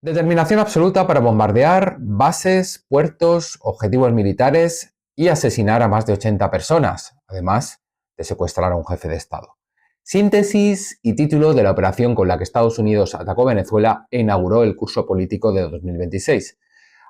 Determinación absoluta para bombardear bases, puertos, objetivos militares y asesinar a más de 80 personas, además de secuestrar a un jefe de Estado. Síntesis y título de la operación con la que Estados Unidos atacó Venezuela e inauguró el curso político de 2026.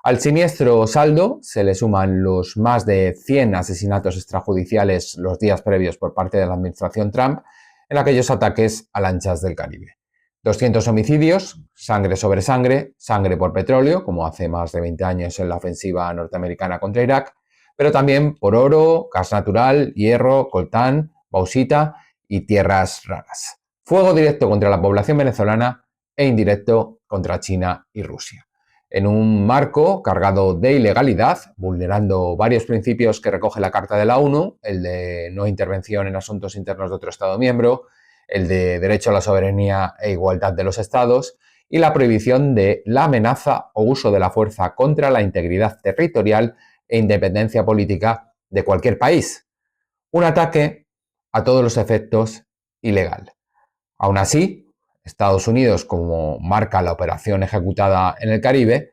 Al siniestro saldo se le suman los más de 100 asesinatos extrajudiciales los días previos por parte de la administración Trump en aquellos ataques a lanchas del Caribe. 200 homicidios, sangre sobre sangre, sangre por petróleo, como hace más de 20 años en la ofensiva norteamericana contra Irak, pero también por oro, gas natural, hierro, coltán, bauxita y tierras raras. Fuego directo contra la población venezolana e indirecto contra China y Rusia. En un marco cargado de ilegalidad, vulnerando varios principios que recoge la Carta de la ONU, el de no intervención en asuntos internos de otro Estado miembro, el de derecho a la soberanía e igualdad de los Estados y la prohibición de la amenaza o uso de la fuerza contra la integridad territorial e independencia política de cualquier país. Un ataque, a todos los efectos, ilegal. Aún así, Estados Unidos, como marca la operación ejecutada en el Caribe,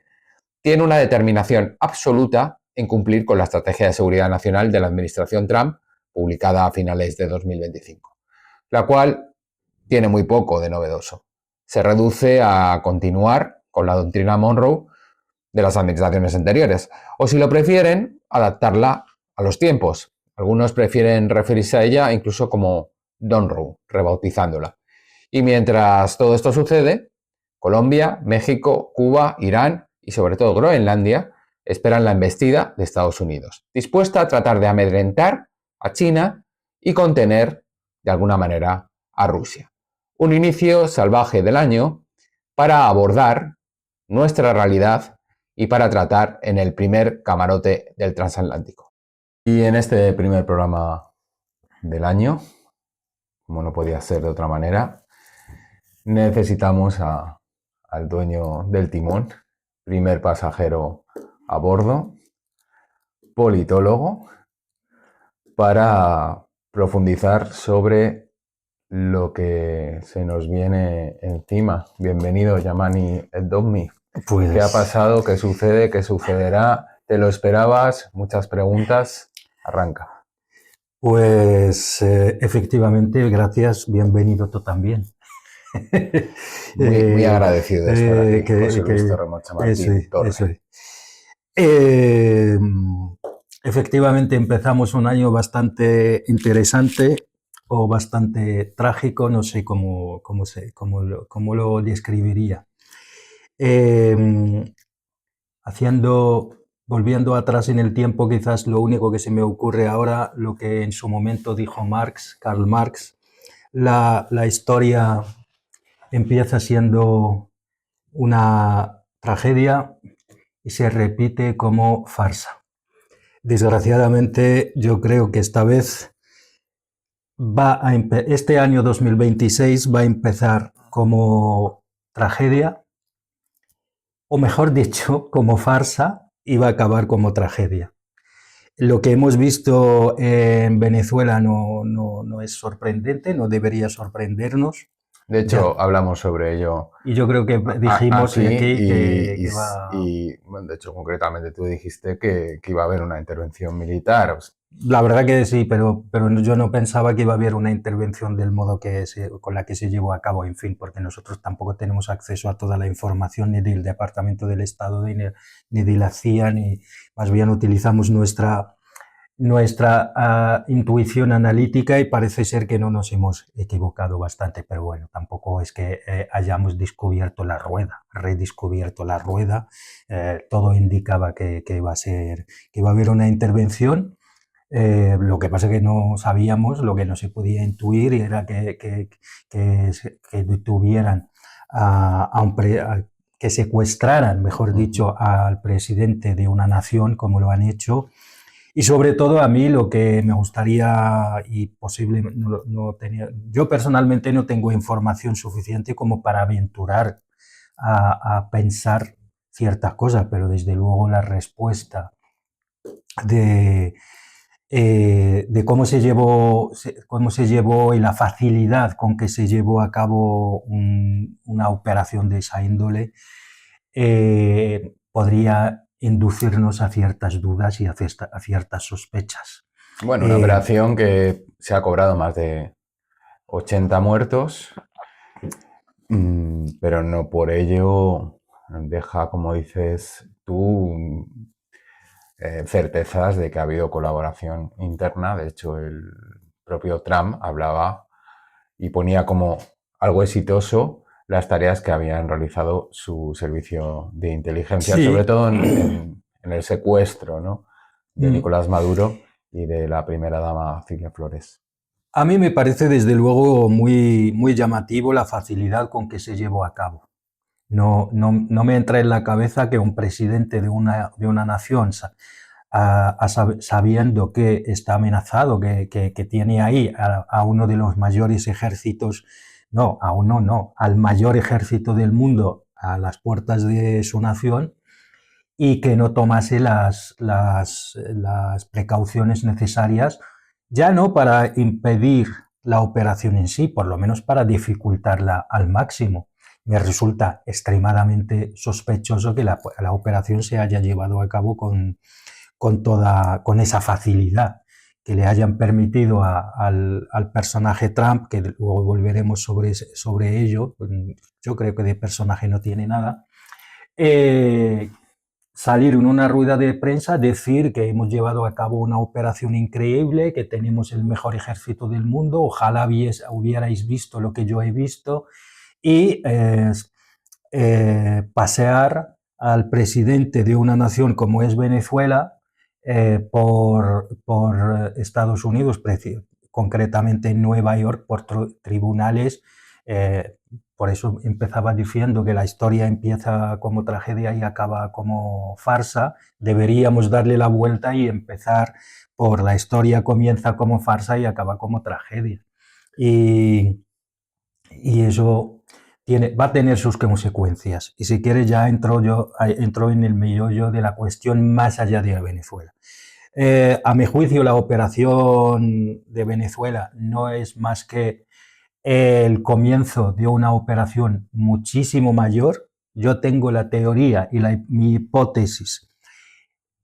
tiene una determinación absoluta en cumplir con la Estrategia de Seguridad Nacional de la administración Trump, publicada a finales de 2025, la cual tiene muy poco de novedoso. Se reduce a continuar con la doctrina Monroe de las administraciones anteriores, o si lo prefieren, adaptarla a los tiempos. Algunos prefieren referirse a ella incluso como Donroe, rebautizándola. Y mientras todo esto sucede, Colombia, México, Cuba, Irán y sobre todo Groenlandia esperan la embestida de Estados Unidos, dispuesta a tratar de amedrentar a China y contener de alguna manera a Rusia. Un inicio salvaje del año para abordar nuestra realidad y para tratar en el primer camarote del transatlántico. Y en este primer programa del año, como no podía ser de otra manera, necesitamos al dueño del timón, primer pasajero a bordo, politólogo, para profundizar sobre lo que se nos viene encima. Bienvenido, Yamani Eldovmi. Pues, ¿qué ha pasado? ¿Qué sucede? ¿Qué sucederá? ¿Te lo esperabas? Muchas preguntas. Arranca. Pues efectivamente, gracias. Bienvenido tú también. Muy agradecido de estar aquí, José Luis Torremolinos Chamartín Torre. Efectivamente, empezamos un año bastante interesante o bastante trágico, no sé cómo lo describiría. Volviendo atrás en el tiempo, quizás lo único que se me ocurre ahora, lo que en su momento dijo Karl Marx, la historia empieza siendo una tragedia y se repite como farsa. Desgraciadamente, yo creo que esta vez este año 2026 va a empezar como tragedia, o mejor dicho, como farsa, y va a acabar como tragedia. Lo que hemos visto en Venezuela no es sorprendente, no debería sorprendernos. De hecho, hablamos sobre ello. Y yo creo que dijimos aquí que va... Y bueno, de hecho, concretamente tú dijiste que iba a haber una intervención militar. La verdad que sí, pero yo no pensaba que iba a haber una intervención del modo con la que se llevó a cabo, en fin, porque nosotros tampoco tenemos acceso a toda la información ni del Departamento del Estado ni de la CIA, ni más bien utilizamos nuestra intuición analítica y parece ser que no nos hemos equivocado bastante, pero bueno, tampoco es que hayamos redescubierto la rueda. Todo indicaba que iba a haber una intervención. Lo que pasa es que no sabíamos, lo que no se podía intuir era que tuvieran que secuestraran, mejor dicho, al presidente de una nación como lo han hecho. Y sobre todo a mí lo que me gustaría, y posible no tenía, yo personalmente no tengo información suficiente como para aventurar a pensar ciertas cosas, pero desde luego la respuesta de cómo se llevó y la facilidad con que se llevó a cabo una operación de esa índole podría inducirnos a ciertas dudas y a ciertas sospechas. Bueno, una operación que se ha cobrado más de 80 muertos, pero no por ello deja, como dices tú, certezas de que ha habido colaboración interna. De hecho, el propio Trump hablaba y ponía como algo exitoso las tareas que habían realizado su servicio de inteligencia, Sí. sobre todo en el secuestro, ¿no?, de Nicolás Maduro y de la primera dama Cilia Flores. A mí me parece desde luego muy, muy llamativo la facilidad con que se llevó a cabo. No me entra en la cabeza que un presidente de una nación, sabiendo que está amenazado, que tiene ahí a uno de los mayores ejércitos, no, a uno no, al mayor ejército del mundo a las puertas de su nación, y que no tomase las precauciones necesarias, ya no para impedir la operación en sí, por lo menos para dificultarla al máximo. Me resulta extremadamente sospechoso que la operación se haya llevado a cabo con esa facilidad, que le hayan permitido al personaje Trump, que luego volveremos sobre ello, yo creo que de personaje no tiene nada, salir en una rueda de prensa, decir que hemos llevado a cabo una operación increíble, que tenemos el mejor ejército del mundo, ojalá hubierais visto lo que yo he visto, y pasear al presidente de una nación como es Venezuela por Estados Unidos, concretamente en Nueva York, por tribunales. Por eso empezaba diciendo que la historia empieza como tragedia y acaba como farsa. Deberíamos darle la vuelta y empezar por la historia comienza como farsa y acaba como tragedia. Y eso va a tener sus consecuencias. Y si quieres ya entro en el meollo de la cuestión más allá de Venezuela. A mi juicio, la operación de Venezuela no es más que el comienzo de una operación muchísimo mayor. Yo tengo la teoría y mi hipótesis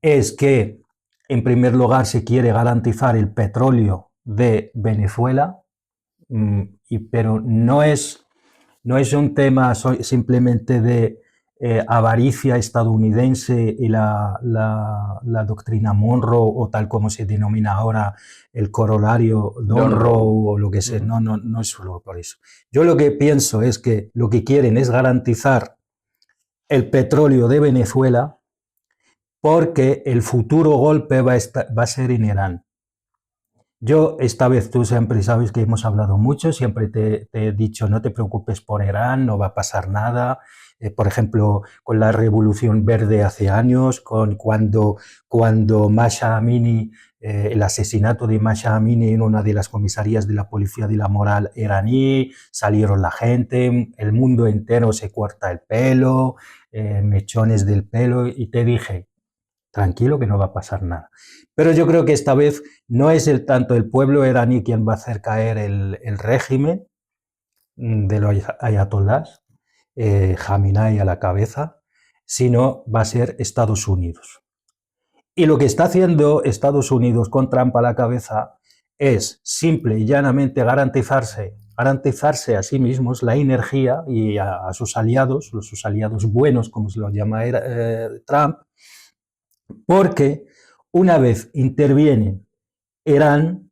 es que, en primer lugar, se quiere garantizar el petróleo de Venezuela, pero no es un tema simplemente de avaricia estadounidense y la doctrina Monroe, o tal como se denomina ahora el corolario Monroe o lo que sea. No es solo por eso. Yo lo que pienso es que lo que quieren es garantizar el petróleo de Venezuela, porque el futuro golpe va a ser en Irán. Yo esta vez, tú siempre sabes que hemos hablado mucho, siempre te he dicho no te preocupes por Irán, no va a pasar nada. Por ejemplo, con la Revolución Verde hace años, cuando Masha Amini, el asesinato de Masha Amini en una de las comisarías de la Policía de la Moral iraní, salieron la gente, el mundo entero se corta el pelo, mechones del pelo, y te dije, tranquilo que no va a pasar nada. Pero yo creo que esta vez no es tanto el pueblo iraní quien va a hacer caer el régimen de los ayatolás, Jamenei a la cabeza, sino va a ser Estados Unidos. Y lo que está haciendo Estados Unidos con Trump a la cabeza es simple y llanamente garantizarse a sí mismos la energía y a sus aliados buenos, como se lo llama Trump, porque una vez interviene Irán,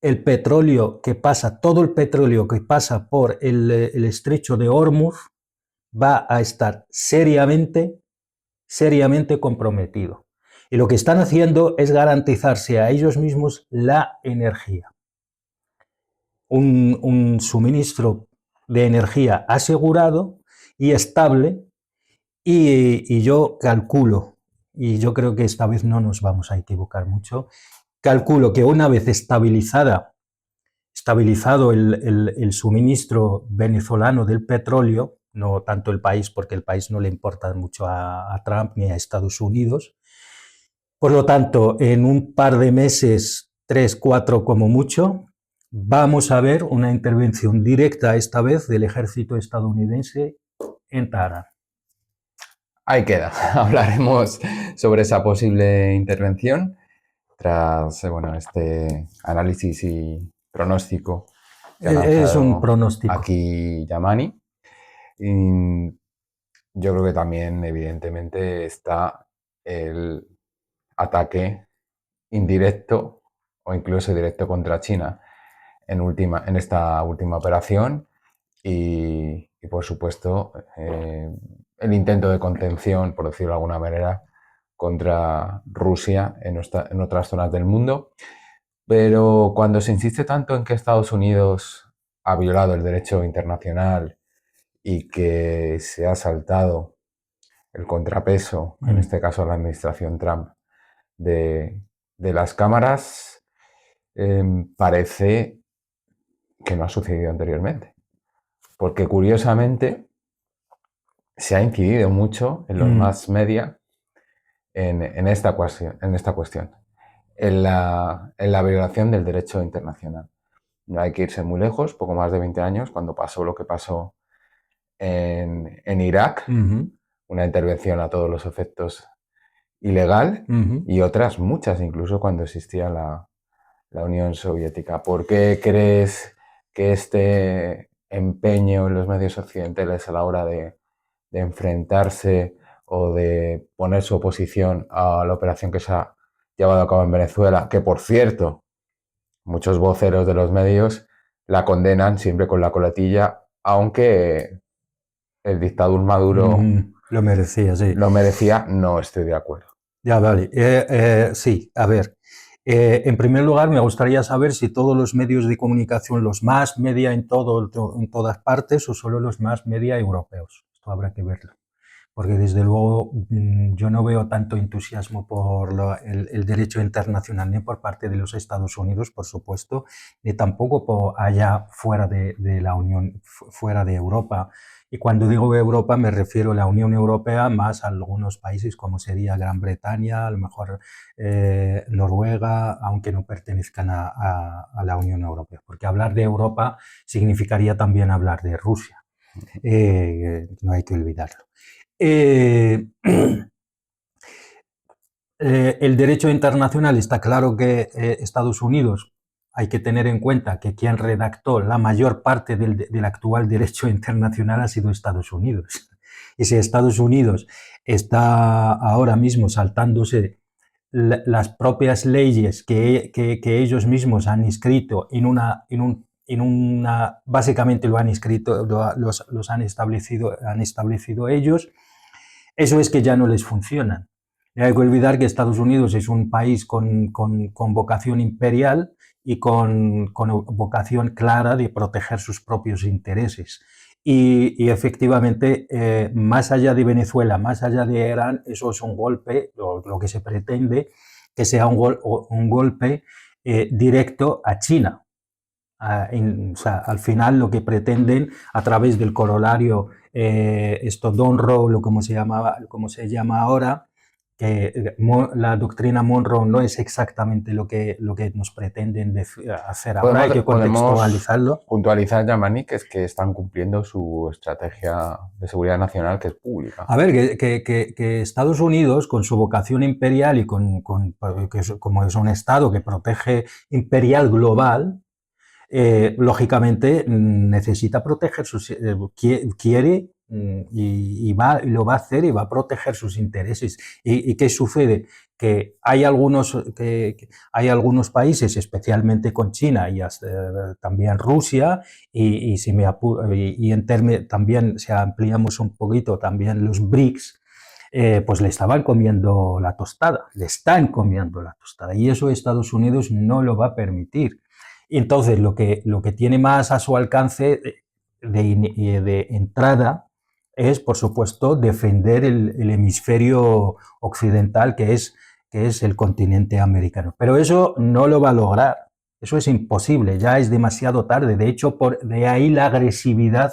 todo el petróleo que pasa por el estrecho de Hormuz va a estar seriamente comprometido. Y lo que están haciendo es garantizarse a ellos mismos la energía. Un suministro de energía asegurado y estable, y yo calculo, y yo creo que esta vez no nos vamos a equivocar mucho, calculo que una vez estabilizado el suministro venezolano del petróleo, no tanto el país, porque el país no le importa mucho a Trump ni a Estados Unidos, por lo tanto, en un par de meses, 3, 4 como mucho, vamos a ver una intervención directa esta vez del ejército estadounidense en Tahran. ahí queda. Hablaremos sobre esa posible intervención tras bueno, este análisis y pronóstico que ha Es un lanzado pronóstico. aquí Yamani. Y yo creo que también, evidentemente, está el ataque indirecto o incluso directo contra China en esta última operación y por supuesto, el intento de contención, por decirlo de alguna manera, contra Rusia en otras zonas del mundo. Pero cuando se insiste tanto en que Estados Unidos ha violado el derecho internacional y que se ha saltado el contrapeso, en este caso la administración Trump, de, de las cámaras, parece que no ha sucedido anteriormente. Porque curiosamente se ha incidido mucho en los mass media en esta cuestión, en la violación del derecho internacional. No hay que irse muy lejos, poco más de 20 años, cuando pasó lo que pasó en Irak, una intervención a todos los efectos ilegal, y otras muchas, incluso cuando existía la Unión Soviética. ¿Por qué crees que este empeño en los medios occidentales a la hora de enfrentarse o de poner su oposición a la operación que se ha llevado a cabo en Venezuela, que por cierto, muchos voceros de los medios la condenan siempre con la coletilla, aunque el dictador Maduro Lo merecía, sí. lo merecía, no estoy de acuerdo. Ya, vale. Sí, a ver. En primer lugar, me gustaría saber si todos los medios de comunicación, los más media en todas partes, o solo los más media europeos. Esto habrá que verlo. Porque desde luego yo no veo tanto entusiasmo por el derecho internacional, ni por parte de los Estados Unidos, por supuesto, ni tampoco por allá fuera de la Unión, fuera de Europa. Y cuando digo Europa me refiero a la Unión Europea más a algunos países como sería Gran Bretaña, a lo mejor Noruega, aunque no pertenezcan a la Unión Europea. Porque hablar de Europa significaría también hablar de Rusia. No hay que olvidarlo. El derecho internacional está claro que Estados Unidos, hay que tener en cuenta que quien redactó la mayor parte del actual derecho internacional ha sido Estados Unidos. Y si Estados Unidos está ahora mismo saltándose las propias leyes que ellos mismos han escrito básicamente lo han escrito, los han establecido ellos, eso es que ya no les funcionan. No hay que olvidar que Estados Unidos es un país con vocación imperial y con vocación clara de proteger sus propios intereses. Y efectivamente, más allá de Venezuela, más allá de Irán, eso es un golpe, lo que se pretende, que sea un golpe directo a China. O sea, al final lo que pretenden a través del corolario esto Monroe, como se llama ahora, que la doctrina Monroe no es exactamente lo que nos pretenden hacer ahora, hay que contextualizarlo. Podemos puntualizar, Yamani, que es que están cumpliendo su estrategia de seguridad nacional, que es pública. A ver, que Estados Unidos, con su vocación imperial y como es un Estado que protege imperial global, lógicamente necesita proteger quiere y lo va a hacer y va a proteger sus intereses. ¿Y qué sucede? Que hay algunos países, especialmente con China y también Rusia, y también si ampliamos un poquito también los BRICS, pues le estaban comiendo la tostada, le están comiendo la tostada, y eso Estados Unidos no lo va a permitir. Y entonces lo que tiene más a su alcance de entrada es, por supuesto, defender el hemisferio occidental, que es el continente americano. Pero eso no lo va a lograr, eso es imposible, ya es demasiado tarde. De hecho, de ahí la agresividad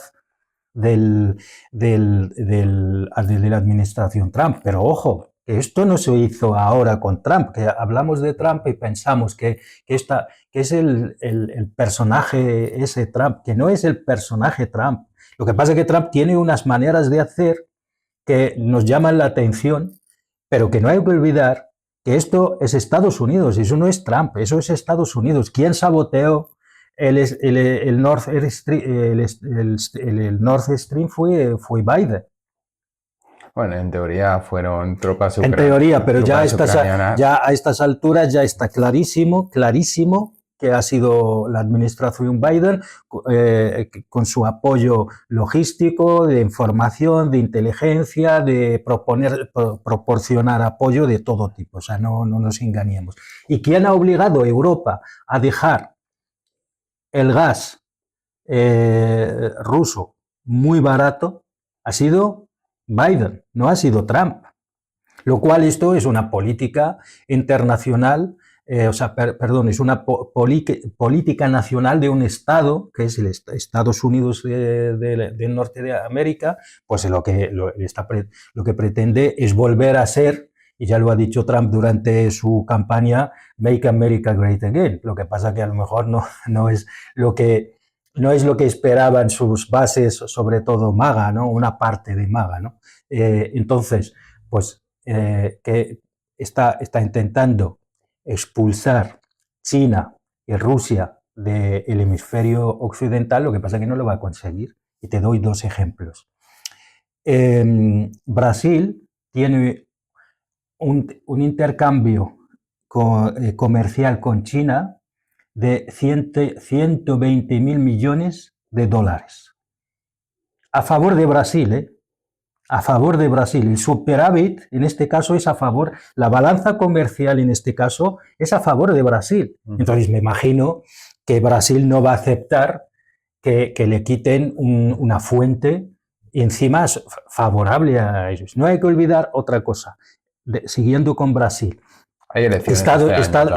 de la administración Trump. Pero ojo, que esto no se hizo ahora con Trump, que hablamos de Trump y pensamos que es el personaje ese Trump, que no es el personaje Trump. Lo que pasa es que Trump tiene unas maneras de hacer que nos llaman la atención, pero que no hay que olvidar que esto es Estados Unidos, y eso no es Trump, eso es Estados Unidos. ¿Quién saboteó el Nord Stream? Fue Biden. Bueno, en teoría fueron tropas ucranianas. En teoría, pero ya a estas alturas ya está clarísimo que ha sido la administración Biden con su apoyo logístico, de información, de inteligencia, de proporcionar apoyo de todo tipo. O sea, no nos engañemos. ¿Y quién ha obligado a Europa a dejar el gas ruso muy barato? Ha sido Biden, no ha sido Trump. Lo cual esto es una política internacional, es una política nacional de un Estado, que es el Estados Unidos del norte de América, pues lo que pretende es volver a ser, y ya lo ha dicho Trump durante su campaña, Make America Great Again. Lo que pasa que a lo mejor no es lo que esperaban sus bases, sobre todo MAGA, ¿no? Una parte de MAGA, ¿no? Entonces, pues que está intentando expulsar China y Rusia del hemisferio occidental, lo que pasa es que no lo va a conseguir. Y te doy dos ejemplos. Brasil tiene un intercambio comercial con China de 120.000 millones de dólares. A favor de Brasil, a favor de Brasil. El superávit, en este caso, es a favor, la balanza comercial, en este caso, es a favor de Brasil. Entonces, me imagino que Brasil no va a aceptar que le quiten una fuente y encima es favorable a ellos. No hay que olvidar otra cosa, siguiendo con Brasil. Hay elecciones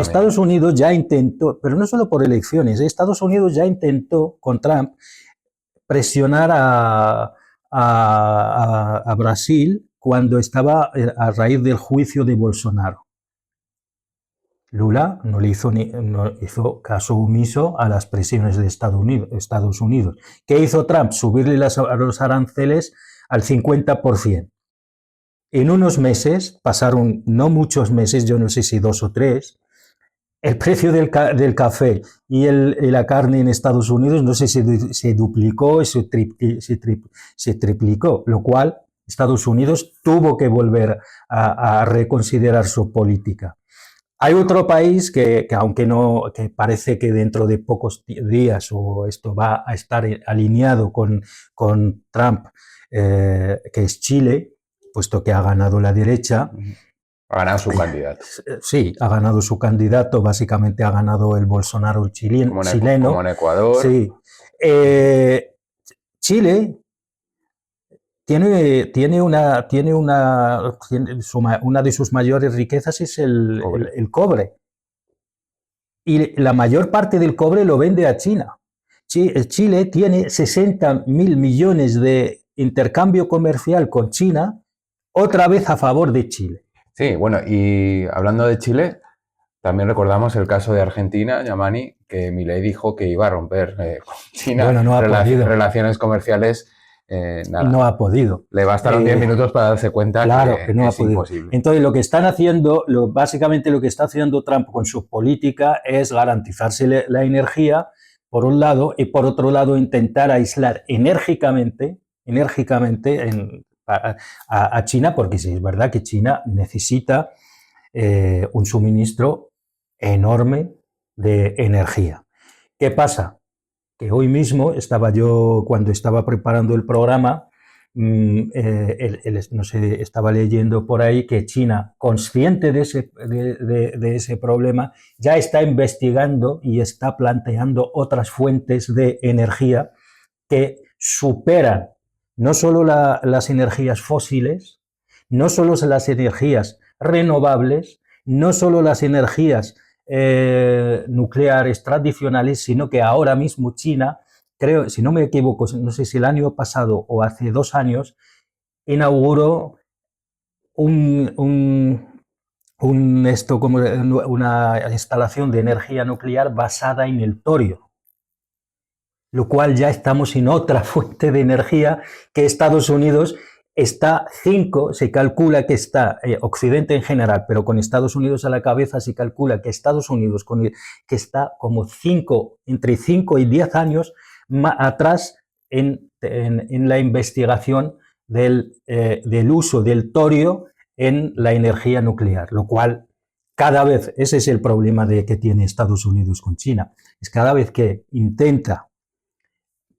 Estados Unidos ya intentó, pero no solo por elecciones, Estados Unidos ya intentó, con Trump, presionar a Brasil cuando estaba a raíz del juicio de Bolsonaro. Lula no hizo caso omiso a las presiones de Estados Unidos. ¿Qué hizo Trump? Subirle los aranceles al 50%. En unos meses, pasaron no muchos meses, yo no sé si 2 o 3, el precio del café y la carne en Estados Unidos no sé si se duplicó o se triplicó, lo cual Estados Unidos tuvo que volver a reconsiderar su política. Hay otro país que parece que dentro de pocos días o esto va a estar alineado con Trump, que es Chile, puesto que ha ganado la derecha. Ha ganado su candidato. Sí, ha ganado su candidato, básicamente ha ganado el Bolsonaro chileno. Como en Ecuador. Sí. Chile tiene una de sus mayores riquezas es el cobre. Y la mayor parte del cobre lo vende a China. Chile tiene 60.000 millones de intercambio comercial con China, otra vez a favor de Chile. Sí, bueno, y hablando de Chile, también recordamos el caso de Argentina, Yamani, que Milei dijo que iba a romper con China relaciones comerciales. Nada. No ha podido. Le bastaron 10 minutos para darse cuenta que no es imposible. Entonces, básicamente lo que está haciendo Trump con su política es garantizarse la energía, por un lado, y por otro lado intentar aislar enérgicamente a China, porque sí es verdad que China necesita un suministro enorme de energía. ¿Qué pasa? Que hoy mismo cuando estaba preparando el programa, estaba leyendo por ahí que China, consciente de ese problema, ya está investigando y está planteando otras fuentes de energía que superan no solo las energías fósiles, no solo las energías renovables, no solo las energías nucleares tradicionales, sino que ahora mismo China, creo, si no me equivoco, no sé si el año pasado o hace 2 años, inauguró una instalación de energía nuclear basada en el torio, lo cual ya estamos en otra fuente de energía que Estados Unidos está 5, se calcula que está Occidente en general, pero con Estados Unidos a la cabeza se calcula que Estados Unidos que está como entre 5 y 10 años atrás en la investigación del uso del torio en la energía nuclear, lo cual cada vez, ese es el problema que tiene Estados Unidos con China, es cada vez que intenta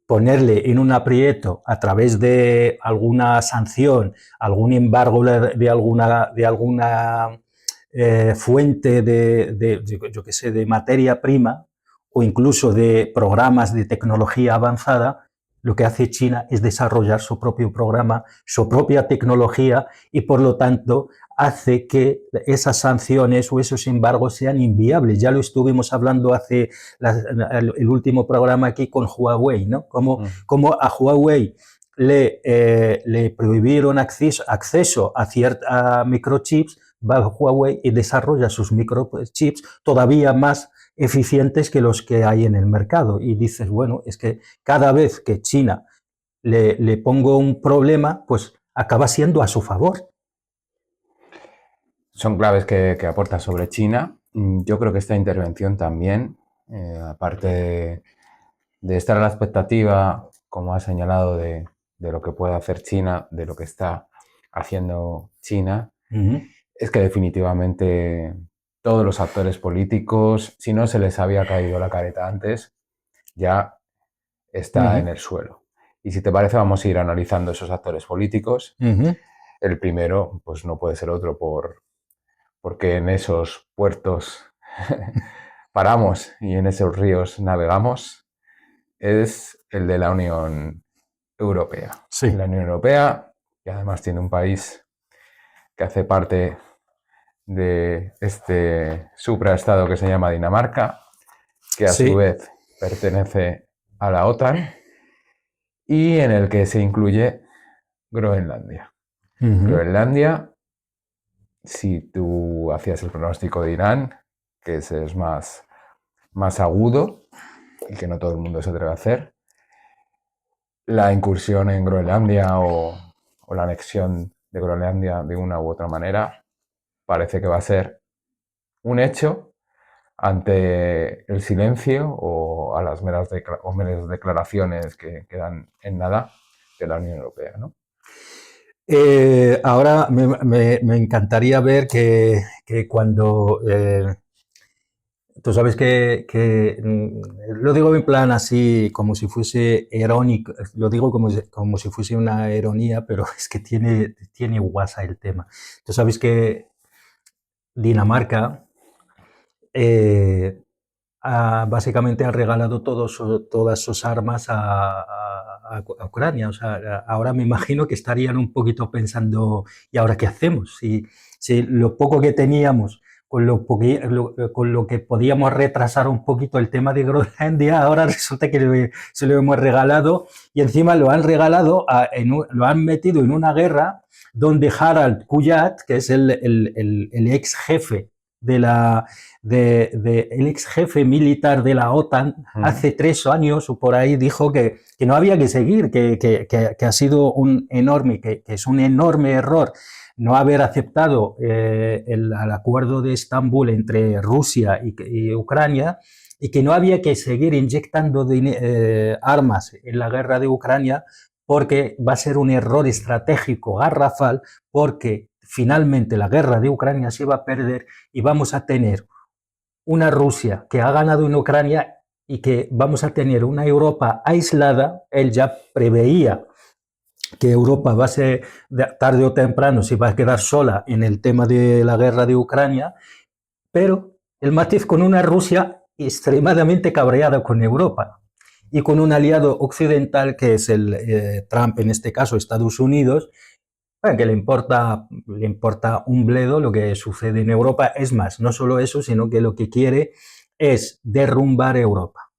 ponerle en un aprieto a través de alguna sanción, algún embargo de alguna fuente yo que sé, de materia prima o incluso de programas de tecnología avanzada, lo que hace China es desarrollar su propio programa, su propia tecnología y por lo tanto hace que esas sanciones o esos embargos sean inviables. Ya lo estuvimos hablando hace el último programa aquí con Huawei, ¿no? Como a Huawei le prohibieron acceso a microchips, va Huawei y desarrolla sus microchips todavía más eficientes que los que hay en el mercado. Y dices, bueno, es que cada vez que China le pongo un problema, pues acaba siendo a su favor. Son claves que aportas sobre China. Yo creo que esta intervención también, aparte de estar a la expectativa, como has señalado, de lo que puede hacer China, de lo que está haciendo China, es que definitivamente todos los actores políticos, si no se les había caído la careta antes, ya está en el suelo. Y si te parece, vamos a ir analizando esos actores políticos. El primero, pues no puede ser otro porque en esos puertos paramos y en esos ríos navegamos, es el de la Unión Europea. Sí. La Unión Europea, que además tiene un país que hace parte de este supraestado que se llama Dinamarca, que a su vez pertenece a la OTAN y en el que se incluye Groenlandia. Groenlandia, si tú hacías el pronóstico de Irán, que ese es más agudo y que no todo el mundo se atreve a hacer, la incursión en Groenlandia o la anexión de Groenlandia de una u otra manera parece que va a ser un hecho ante el silencio o a las meras declaraciones que quedan en nada de la Unión Europea, ¿no? Ahora me encantaría ver que cuando... tú sabes que lo digo en plan así, como si fuese irónico, lo digo como si fuese una ironía, pero es que tiene guasa el tema. Tú sabes que Dinamarca básicamente ha regalado todas sus armas a Ucrania. O sea, ahora me imagino que estarían un poquito pensando, ¿y ahora qué hacemos? Si lo poco que teníamos, con lo que podíamos retrasar un poquito el tema de Groenlandia, ahora resulta que se lo hemos regalado y encima lo han regalado, lo han metido en una guerra donde Harald Kujat, que es el ex jefe el ex jefe militar de la OTAN, hace 3 años o por ahí dijo que no había que seguir, que ha sido que es un enorme error no haber aceptado el acuerdo de Estambul entre Rusia y Ucrania y que no había que seguir inyectando armas en la guerra de Ucrania porque va a ser un error estratégico garrafal porque finalmente la guerra de Ucrania se va a perder y vamos a tener una Rusia que ha ganado en Ucrania y que vamos a tener una Europa aislada. Él ya preveía que Europa va a ser, tarde o temprano, se va a quedar sola en el tema de la guerra de Ucrania, pero el matiz con una Rusia extremadamente cabreada con Europa y con un aliado occidental que es el Trump, en este caso Estados Unidos, que le importa un bledo lo que sucede en Europa. Es más, no solo eso, sino que lo que quiere es derrumbar Europa,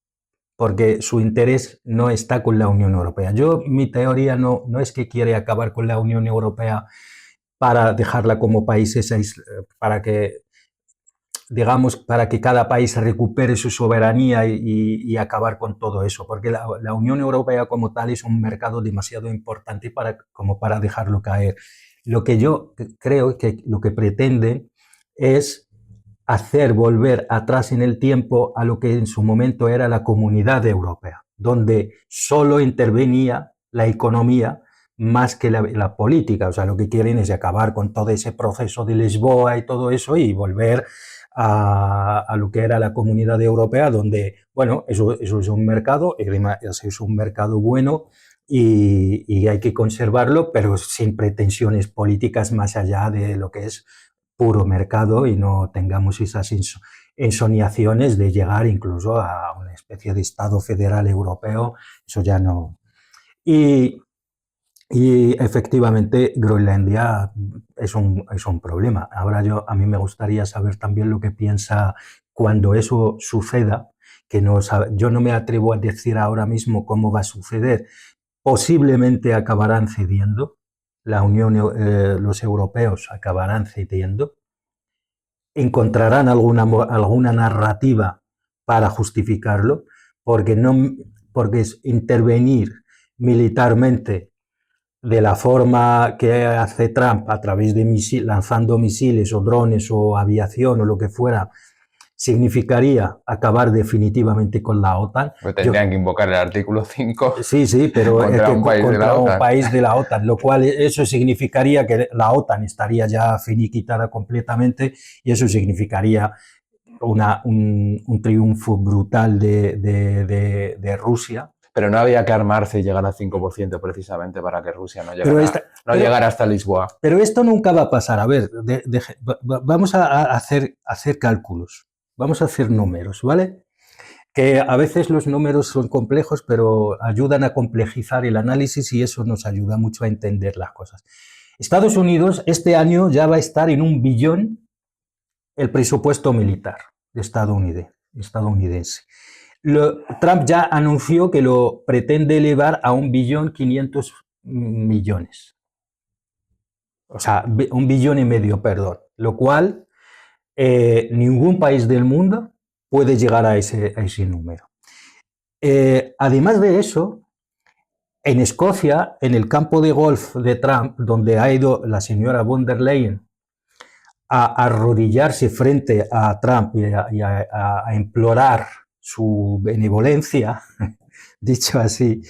porque su interés no está con la Unión Europea. Mi teoría no es que quiere acabar con la Unión Europea para dejarla como país, para que digamos, para que cada país recupere su soberanía y acabar con todo eso, porque la Unión Europea como tal es un mercado demasiado importante como para dejarlo caer. Lo que yo creo que lo que pretenden es hacer volver atrás en el tiempo a lo que en su momento era la Comunidad Europea, donde solo intervenía la economía más que la política. O sea, lo que quieren es acabar con todo ese proceso de Lisboa y todo eso y volver a lo que era la Comunidad Europea, donde, bueno, eso es un mercado, eso es un mercado bueno y hay que conservarlo, pero sin pretensiones políticas más allá de lo que es puro mercado y no tengamos esas ensoñaciones de llegar incluso a una especie de Estado federal europeo, eso ya no. Y, y efectivamente Groenlandia es un problema. Ahora a mí me gustaría saber también lo que piensa cuando eso suceda, que yo no me atrevo a decir ahora mismo cómo va a suceder. Posiblemente acabarán cediendo, los europeos acabarán cediendo, encontrarán alguna narrativa para justificarlo, porque es intervenir militarmente de la forma que hace Trump a través de lanzando misiles o drones o aviación o lo que fuera, significaría acabar definitivamente con la OTAN. Pero tendrían que invocar el artículo 5. Sí, pero contra un país de la OTAN, lo cual eso significaría que la OTAN estaría ya finiquitada completamente y eso significaría un triunfo brutal de Rusia. Pero no había que armarse y llegar al 5% precisamente para que Rusia no llegara hasta Lisboa. Pero esto nunca va a pasar. A ver, vamos a hacer cálculos, vamos a hacer números, ¿vale? Que a veces los números son complejos, pero ayudan a complejizar el análisis y eso nos ayuda mucho a entender las cosas. Estados Unidos este año ya va a estar en 1 billón el presupuesto militar estadounidense. Trump ya anunció que lo pretende elevar a 1.500 millones. O sea, 1,5 billones, perdón. Lo cual ningún país del mundo puede llegar a ese número. Además de eso, en Escocia, en el campo de golf de Trump, donde ha ido la señora von der Leyen a arrodillarse frente a Trump y a implorar su benevolencia, dicho así,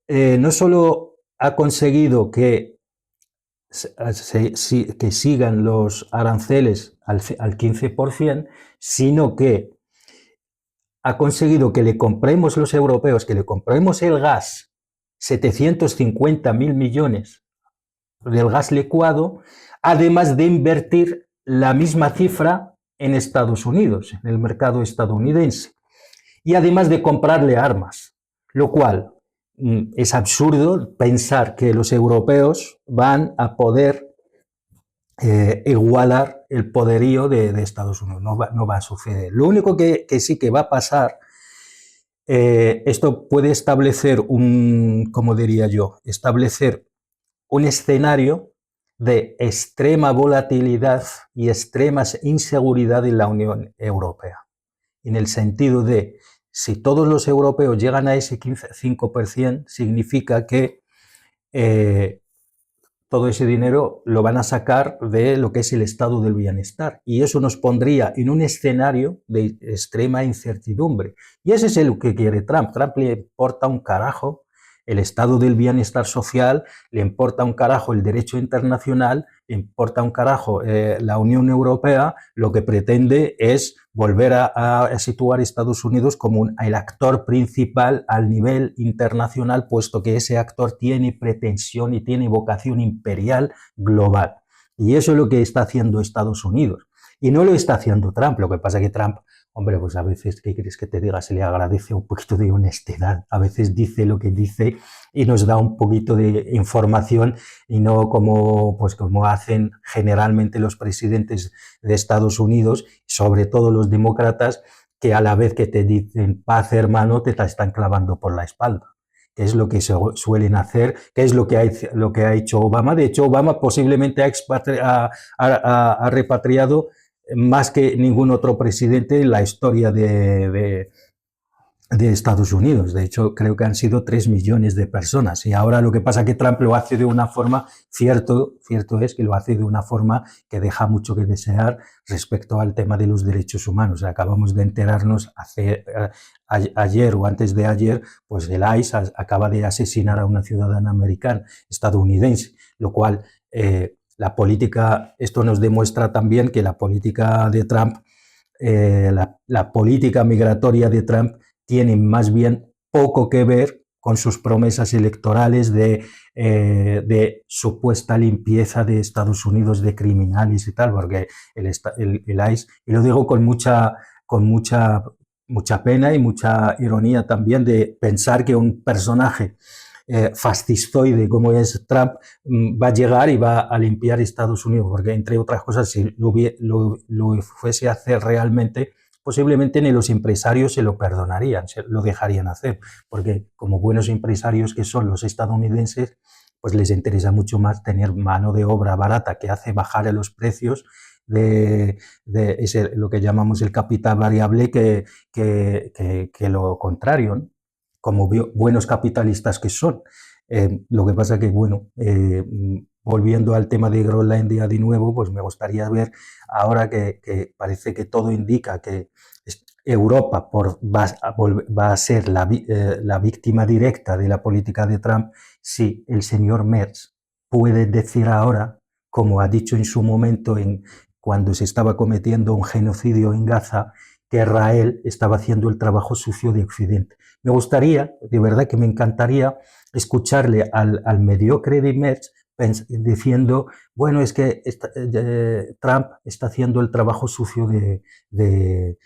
no solo ha conseguido que sigan los aranceles al 15%, sino que ha conseguido que le compremos los europeos, que le compremos el gas, 750.000 millones del gas licuado, además de invertir la misma cifra en Estados Unidos, en el mercado estadounidense, y además de comprarle armas, lo cual es absurdo pensar que los europeos van a poder igualar el poderío de Estados Unidos. No va a suceder. Lo único que sí que va a pasar, esto puede establecer establecer un escenario de extrema volatilidad y extrema inseguridad en la Unión Europea, en el sentido de si todos los europeos llegan a ese 5%, significa que todo ese dinero lo van a sacar de lo que es el estado del bienestar. Y eso nos pondría en un escenario de extrema incertidumbre. Y ese es lo que quiere Trump. Trump le importa un carajo el estado del bienestar social, le importa un carajo el derecho internacional, le importa un carajo la Unión Europea. Lo que pretende es volver a situar a Estados Unidos como el actor principal al nivel internacional, puesto que ese actor tiene pretensión y tiene vocación imperial global. Y eso es lo que está haciendo Estados Unidos. Y no lo está haciendo Trump. Lo que pasa es que Trump, hombre, pues a veces, ¿qué quieres que te diga? Se le agradece un poquito de honestidad. A veces dice lo que dice y nos da un poquito de información y no como hacen generalmente los presidentes de Estados Unidos, sobre todo los demócratas, que a la vez que te dicen paz, hermano, te la están clavando por la espalda. que es lo que suelen hacer, que es lo que ha hecho Obama. De hecho, Obama posiblemente ha repatriado más que ningún otro presidente en la historia de Estados Unidos. De hecho, creo que han sido 3 millones de personas. Y ahora lo que pasa es que Trump lo hace de una forma, cierto es que lo hace de una forma que deja mucho que desear respecto al tema de los derechos humanos. Acabamos de enterarnos ayer o antes de ayer, pues el ICE acaba de asesinar a una ciudadana americana, estadounidense, lo cual la política, esto nos demuestra también que la política de Trump, la política migratoria de Trump tiene más bien poco que ver con sus promesas electorales de supuesta limpieza de Estados Unidos de criminales y tal, porque el ICE, y lo digo con mucha pena y mucha ironía también de pensar que un personaje fascistoide como es Trump va a llegar y va a limpiar Estados Unidos, porque entre otras cosas, si lo fuese a hacer realmente, posiblemente ni los empresarios se lo perdonarían, se lo dejarían hacer, porque como buenos empresarios que son los estadounidenses, pues les interesa mucho más tener mano de obra barata que hace bajar los precios de lo que llamamos el capital variable que lo contrario, ¿no? Como buenos capitalistas que son. Lo que pasa que, bueno, volviendo al tema de Groenlandia de nuevo, pues me gustaría ver ahora que parece que todo indica que Europa va a ser la víctima directa de la política de Trump, si el señor Merz puede decir ahora, como ha dicho en su momento cuando se estaba cometiendo un genocidio en Gaza, que Israel estaba haciendo el trabajo sucio de Occidente. Me gustaría, de verdad que me encantaría escucharle al mediocre de Merz diciendo, bueno, es que Trump está haciendo el trabajo sucio de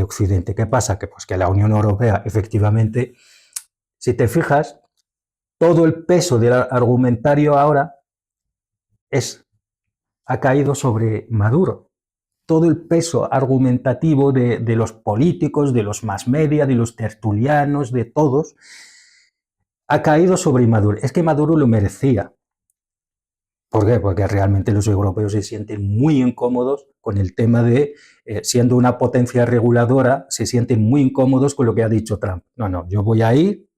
Occidente. ¿Qué pasa? Que, pues, que la Unión Europea, efectivamente, si te fijas, todo el peso del argumentario ahora ha caído sobre Maduro. Todo el peso argumentativo de los políticos, de los mass media, de los tertulianos, de todos, ha caído sobre Maduro. Es que Maduro lo merecía. ¿Por qué? Porque realmente los europeos se sienten muy incómodos con el tema de, siendo una potencia reguladora, se sienten muy incómodos con lo que ha dicho Trump. No, yo voy a ir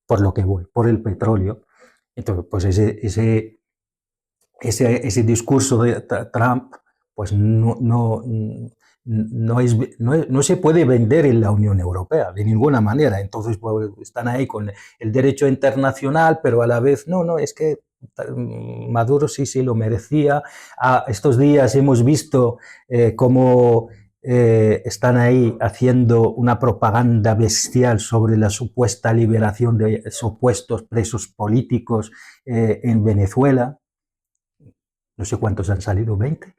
por lo que voy, por el petróleo. Entonces, pues ese discurso de Trump, pues no se puede vender en la Unión Europea de ninguna manera. Entonces, pues, están ahí con el derecho internacional, pero a la vez, no, es que Maduro sí lo merecía. Estos días hemos visto cómo están ahí haciendo una propaganda bestial sobre la supuesta liberación de supuestos presos políticos en Venezuela. No sé cuántos han salido, ¿20?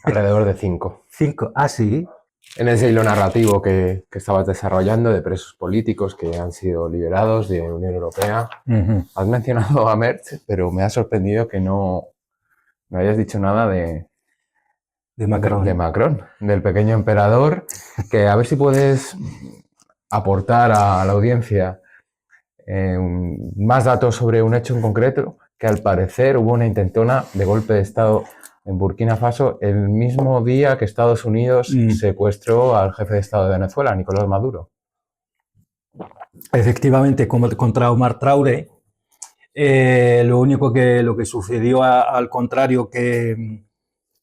Alrededor de 5. 5, sí. En ese hilo narrativo que estabas desarrollando de presos políticos que han sido liberados de la Unión Europea, has mencionado a Merz, pero me ha sorprendido que no hayas dicho nada de Macron. De Macron, del pequeño emperador, que a ver si puedes aportar a la audiencia más datos sobre un hecho en concreto, que al parecer hubo una intentona de golpe de Estado en Burkina Faso el mismo día que Estados Unidos secuestró al jefe de Estado de Venezuela, Nicolás Maduro. Efectivamente, contra Omar Traoré, lo que sucedió al contrario que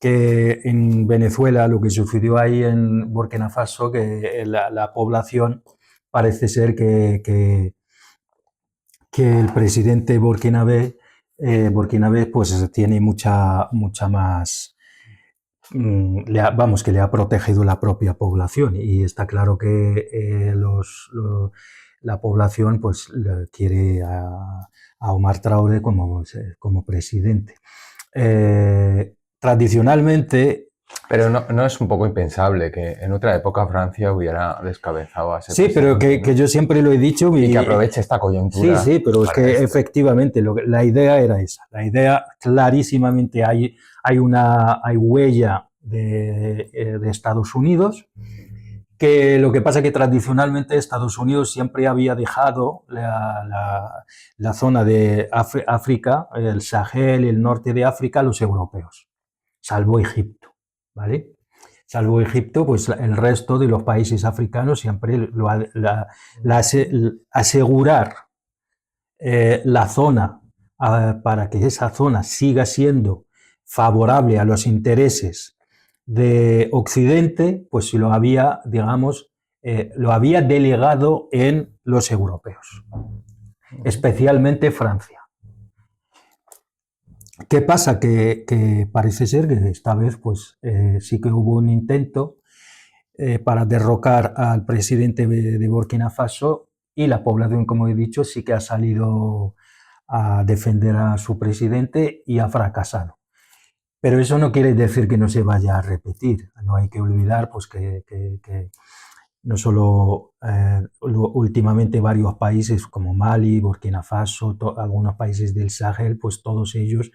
en Venezuela, lo que sucedió ahí en Burkina Faso, que la población parece ser que el presidente burkinabé pues tiene mucha más, que le ha protegido la propia población, y está claro que la población pues quiere a Omar Traoré como presidente. Tradicionalmente... Pero no es un poco impensable que en otra época Francia hubiera descabezado a ese presidente. Sí, pero que yo siempre lo he dicho. Y que aproveche esta coyuntura. Sí, pero es que efectivamente la idea era esa. La idea clarísimamente hay huella de Estados Unidos, Que lo que pasa es que tradicionalmente Estados Unidos siempre había dejado la zona de África, el Sahel, el norte de África, a los europeos, salvo Egipto, ¿vale? Salvo Egipto, pues el resto de los países africanos siempre asegurar la zona para que esa zona siga siendo favorable a los intereses de Occidente, pues lo había, digamos, lo había delegado en los europeos, especialmente Francia. ¿Qué pasa? Que parece ser que esta vez pues, sí que hubo un intento para derrocar al presidente de Burkina Faso y la población, como he dicho, sí que ha salido a defender a su presidente y ha fracasado. Pero eso no quiere decir que no se vaya a repetir. No hay que olvidar pues, que no solo últimamente varios países como Mali, Burkina Faso, algunos países del Sahel, pues todos ellos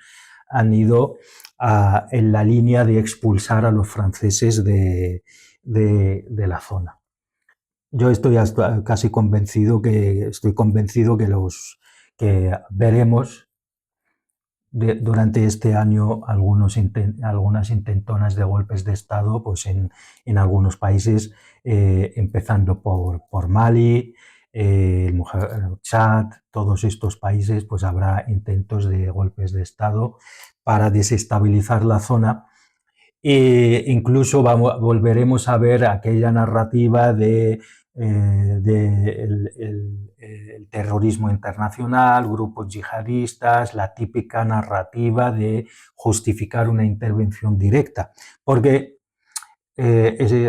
han ido en la línea de expulsar a los franceses de la zona. Yo estoy casi convencido que veremos durante este año algunas intentonas de golpes de Estado pues en algunos países, empezando por Mali, Chad, todos estos países, pues habrá intentos de golpes de Estado para desestabilizar la zona. E incluso volveremos a ver aquella narrativa de el terrorismo internacional, grupos yihadistas, la típica narrativa de justificar una intervención directa. Porque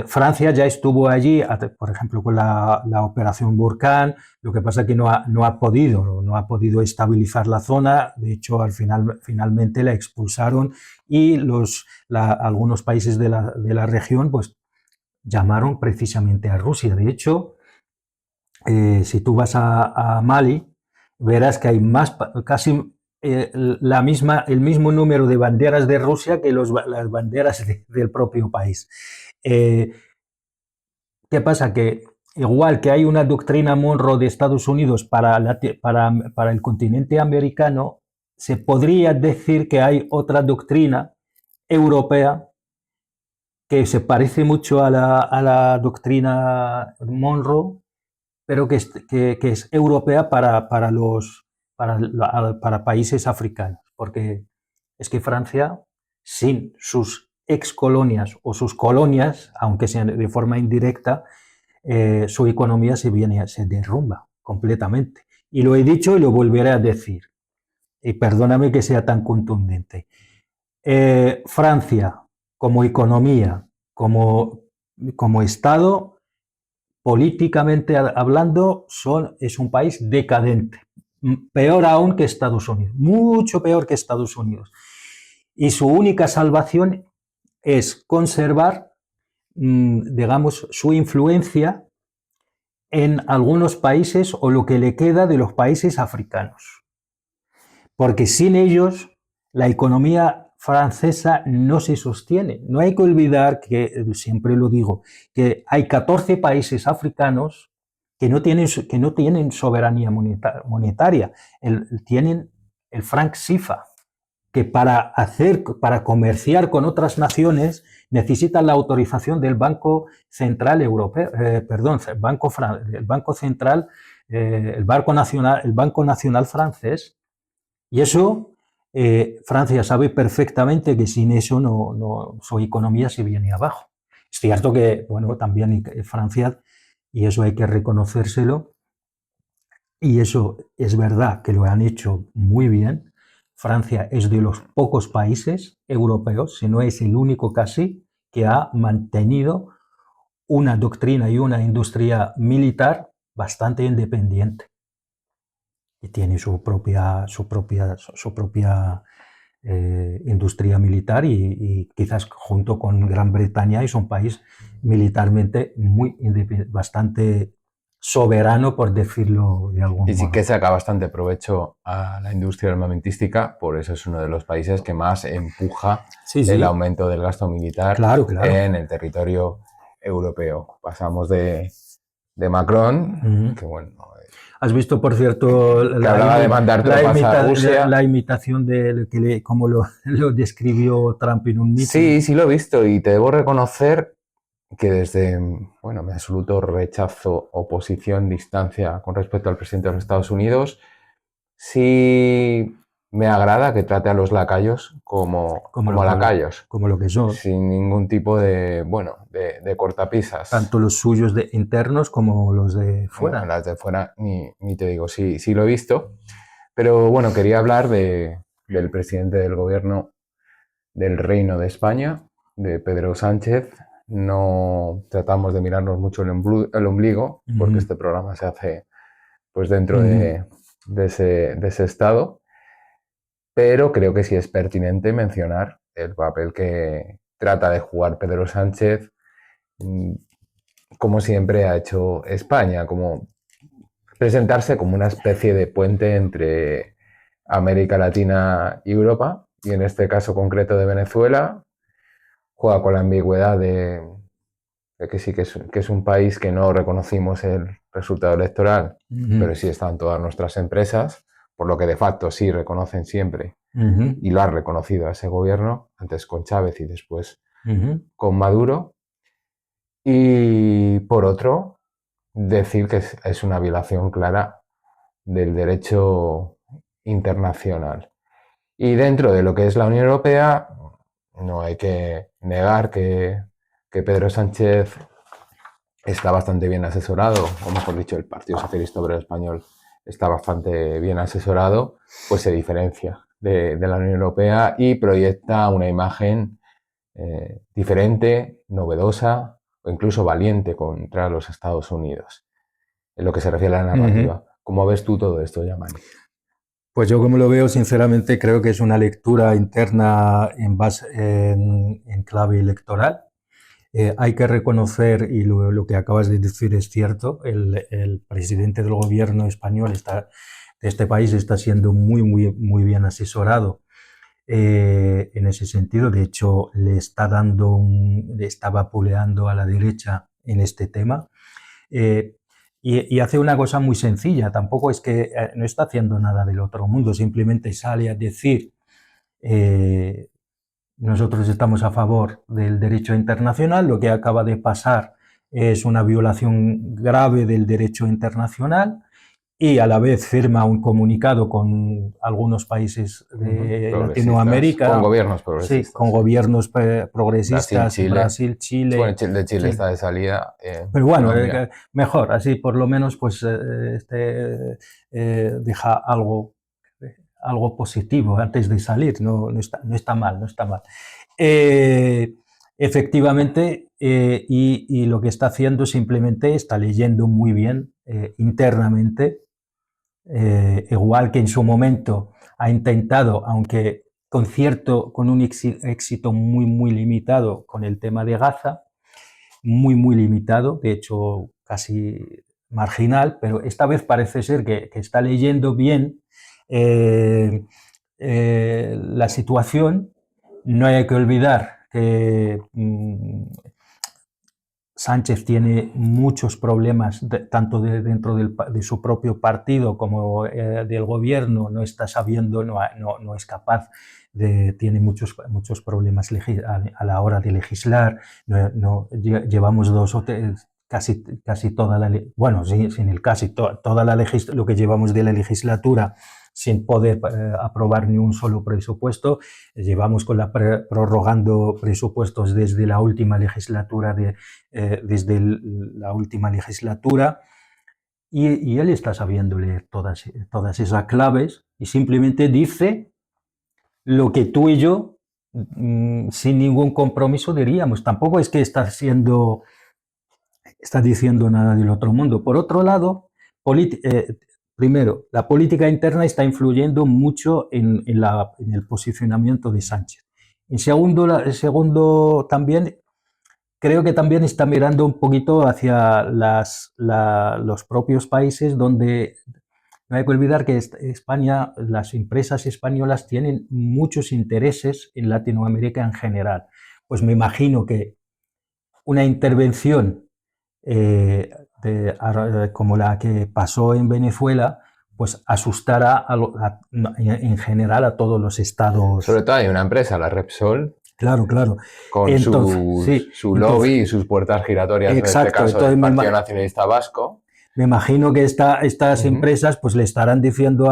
Francia ya estuvo allí, por ejemplo, con la operación Burkán. Lo que pasa es que no ha podido estabilizar la zona. De hecho, finalmente la expulsaron y algunos países de la región pues, llamaron precisamente a Rusia. De hecho, si tú vas a Mali, verás que hay casi el mismo número de banderas de Rusia que las banderas del propio país. ¿Qué pasa? Que igual que hay una doctrina Monroe de Estados Unidos para el continente americano, se podría decir que hay otra doctrina europea que se parece mucho a la doctrina Monroe, pero que es europea para países africanos, porque es que Francia, sin sus excolonias o sus colonias, aunque sean de forma indirecta, su economía se derrumba completamente. Y lo he dicho y lo volveré a decir, y perdóname que sea tan contundente. Francia, como economía, como Estado, políticamente hablando, es un país decadente, peor aún que Estados Unidos, mucho peor que Estados Unidos. Y su única salvación es conservar, digamos, su influencia en algunos países o lo que le queda de los países africanos. Porque sin ellos, la economía francesa no se sostiene. No hay que olvidar que, siempre lo digo, que hay 14 países africanos que no tienen soberanía monetaria, tienen el franc CFA, que para comerciar con otras naciones necesitan la autorización del Banco Central Europeo, el Banco Nacional francés, y eso Francia sabe perfectamente que sin eso su economía se viene abajo. Es cierto que, bueno, también Francia, y eso hay que reconocérselo, y eso es verdad que lo han hecho muy bien. Francia es de los pocos países europeos, si no es el único casi, que ha mantenido una doctrina y una industria militar bastante independiente. Y tiene su propia industria militar y quizás junto con Gran Bretaña es un país militarmente bastante soberano, por decirlo de algún modo. Y sí que saca bastante provecho a la industria armamentística, por eso es uno de los países que más empuja el aumento del gasto militar en el territorio europeo. Pasamos de Macron, que bueno... ¿Has visto, por cierto, que hablaba de mandar tropas a Rusia? La imitación de cómo lo describió Trump en un mitin? Sí, lo he visto y te debo reconocer que desde, bueno, mi absoluto rechazo, oposición, distancia con respecto al presidente de los Estados Unidos, sí me agrada que trate a los lacayos como lacayos. Como lo que son. Sin ningún tipo de, bueno, de cortapisas. Tanto los suyos internos como los de fuera. Bueno, las de fuera ni te digo, sí lo he visto. Pero bueno, quería hablar del presidente del gobierno del Reino de España, de Pedro Sánchez. No tratamos de mirarnos mucho el ombligo, porque este programa se hace pues dentro de ese estado, pero creo que sí es pertinente mencionar el papel que trata de jugar Pedro Sánchez, como siempre ha hecho España, como presentarse como una especie de puente entre América Latina y Europa, y en este caso concreto de Venezuela, juega con la ambigüedad de que sí que es un país que no reconocimos el resultado electoral, pero sí están todas nuestras empresas, por lo que de facto sí reconocen siempre, y lo ha reconocido a ese gobierno, antes con Chávez y después con Maduro. Y por otro, decir que es una violación clara del derecho internacional. Y dentro de lo que es la Unión Europea, no hay que negar que Pedro Sánchez está bastante bien asesorado, o mejor dicho, el Partido Socialista Obrero Español está bastante bien asesorado, pues se diferencia de la Unión Europea y proyecta una imagen diferente, novedosa o incluso valiente contra los Estados Unidos, en lo que se refiere a la narrativa. ¿Cómo ves tú todo esto, Yamani? Pues yo, como lo veo, sinceramente creo que es una lectura interna en clave electoral. Hay que reconocer, y lo que acabas de decir es cierto, el presidente del gobierno español de este país está siendo muy bien asesorado en ese sentido. De hecho, le está vapuleando a la derecha en este tema. Y hace una cosa muy sencilla, tampoco es que no está haciendo nada del otro mundo, simplemente sale a decir nosotros estamos a favor del derecho internacional, lo que acaba de pasar es una violación grave del derecho internacional, y a la vez firma un comunicado con algunos países de Latinoamérica. Con gobiernos progresistas. Sí, con gobiernos progresistas, Brasil, Chile. Bueno, de Chile está de salida. Pero bueno, mejor, así por lo menos pues deja algo positivo antes de salir, no está mal, no está mal. Efectivamente, y lo que está haciendo simplemente está leyendo muy bien internamente, igual que en su momento ha intentado, aunque con un éxito muy limitado con el tema de Gaza, muy limitado, de hecho casi marginal, pero esta vez parece ser que está leyendo bien la situación. No hay que olvidar que Sánchez tiene muchos problemas, tanto dentro de su propio partido como del gobierno. No está sabiendo, no es capaz, tiene muchos problemas a la hora de legislar. Llevamos casi toda la, bueno, sin el casi, toda la lo que llevamos de la legislatura sin poder aprobar ni un solo presupuesto. Llevamos prorrogando presupuestos desde la última legislatura, y él está sabiendo leer todas esas claves y simplemente dice lo que tú y yo sin ningún compromiso diríamos. Tampoco es que está diciendo nada del otro mundo. Por otro lado, primero, la política interna está influyendo mucho en el posicionamiento de Sánchez. En segundo, también creo que también está mirando un poquito hacia los propios países, donde no hay que olvidar que España, las empresas españolas tienen muchos intereses en Latinoamérica en general. Pues me imagino que una intervención como la que pasó en Venezuela, pues asustara en general a todos los estados. Sobre todo hay una empresa, la Repsol, claro, con entonces, su lobby y sus puertas giratorias, exacto, en este caso del Partido Nacionalista Vasco. Me imagino que estas empresas pues le estarán diciendo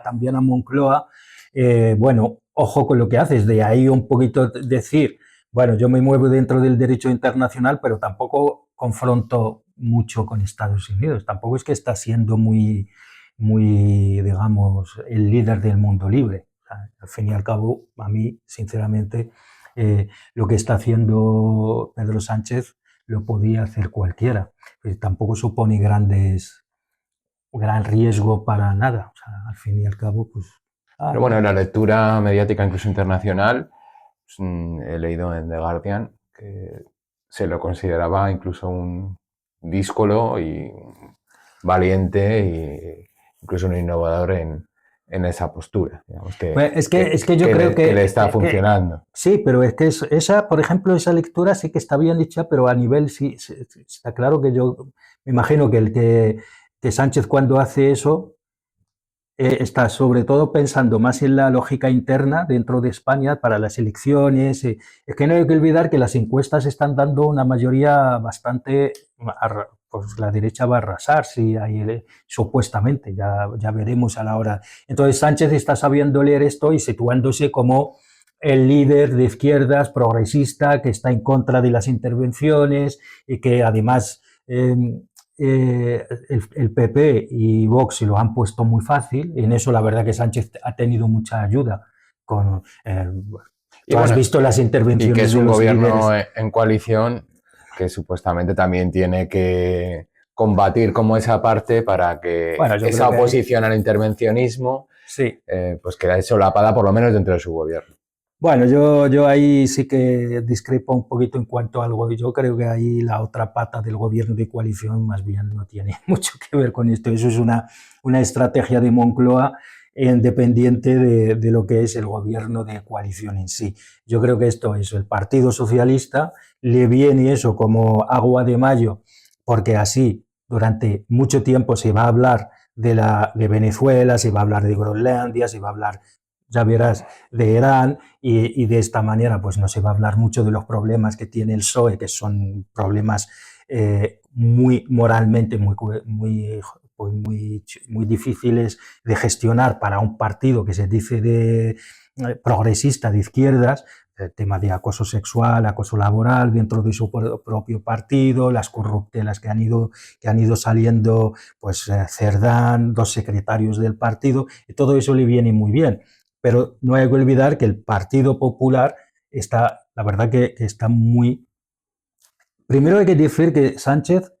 también a Moncloa, bueno, ojo con lo que haces, de ahí un poquito decir, bueno, yo me muevo dentro del derecho internacional, pero tampoco confronto mucho con Estados Unidos, tampoco es que está siendo muy, digamos, el líder del mundo libre. O sea, al fin y al cabo, a mí, sinceramente, lo que está haciendo Pedro Sánchez lo podía hacer cualquiera. Tampoco supone gran riesgo para nada. O sea, al fin y al cabo, pues... Pero bueno, en la lectura mediática incluso internacional, pues, he leído en The Guardian que se lo consideraba incluso un díscolo y valiente e incluso un innovador en esa postura. Digamos, pues es que yo creo que le está funcionando. Sí, pero es que esa, por ejemplo, esa lectura sí que está bien dicha, pero a nivel sí está claro que yo me imagino que Sánchez cuando hace eso está sobre todo pensando más en la lógica interna dentro de España para las elecciones. Es que no hay que olvidar que las encuestas están dando una mayoría bastante, pues la derecha va a arrasar, si hay, supuestamente, ya veremos a la hora. Entonces Sánchez está sabiendo leer esto y situándose como el líder de izquierdas progresista que está en contra de las intervenciones y que además el PP y Vox se lo han puesto muy fácil. En eso la verdad que Sánchez ha tenido mucha ayuda. Tú has visto las intervenciones. Y que es un gobierno en coalición que supuestamente también tiene que combatir como esa parte para que esa oposición al intervencionismo pues quede solapada por lo menos dentro de su gobierno. Bueno, yo ahí sí que discrepo un poquito en cuanto al gobierno. Yo creo que ahí la otra pata del gobierno de coalición más bien no tiene mucho que ver con esto. Eso es una estrategia de Moncloa independiente de lo que es el gobierno de coalición en sí. Yo creo que esto es el Partido Socialista, le viene eso como agua de mayo, porque así durante mucho tiempo se va a hablar de Venezuela, se va a hablar de Groenlandia, se va a hablar, ya verás, de Irán, y de esta manera pues no se va a hablar mucho de los problemas que tiene el PSOE, que son problemas muy moralmente muy difíciles de gestionar para un partido que se dice progresista de izquierdas. El tema de acoso sexual, acoso laboral dentro de su propio partido, las corruptelas que han ido saliendo, pues Cerdán, 2 secretarios del partido, y todo eso le viene muy bien. Pero no hay que olvidar que el Partido Popular está, la verdad que está muy... Primero hay que decir que Sánchez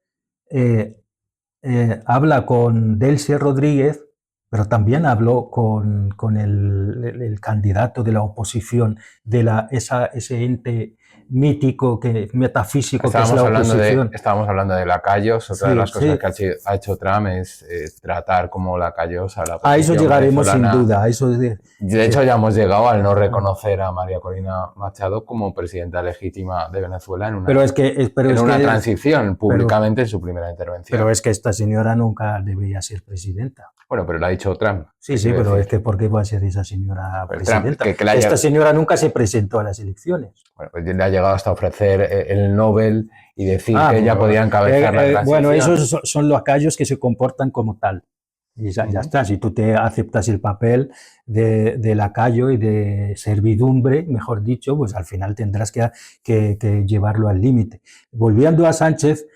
habla con Delcy Rodríguez, pero también habló con el candidato de la oposición, de ese ente mítico, metafísico que es la oposición. Estábamos hablando de lacayos. Otra de las cosas que ha hecho Trump es tratar como lacayos a la oposición. A eso llegaremos venezolana. Sin duda. A eso de hecho, ya hemos llegado al no reconocer a María Corina Machado como presidenta legítima de Venezuela en una transición públicamente en su primera intervención. Pero es que esta señora nunca debería ser presidenta. Bueno, pero lo ha dicho Trump. Sí, pero decir. Es que ¿por qué va a ser esa señora presidenta? Esta señora nunca se presentó a las elecciones. Bueno, pues le ha llegado hasta ofrecer el Nobel y decir que ella podía encabezar la transición. Bueno, esos son los lacayos que se comportan como tal. Y ya está, si tú te aceptas el papel de lacayo y de servidumbre, mejor dicho, pues al final tendrás que llevarlo al límite. Volviendo a Sánchez,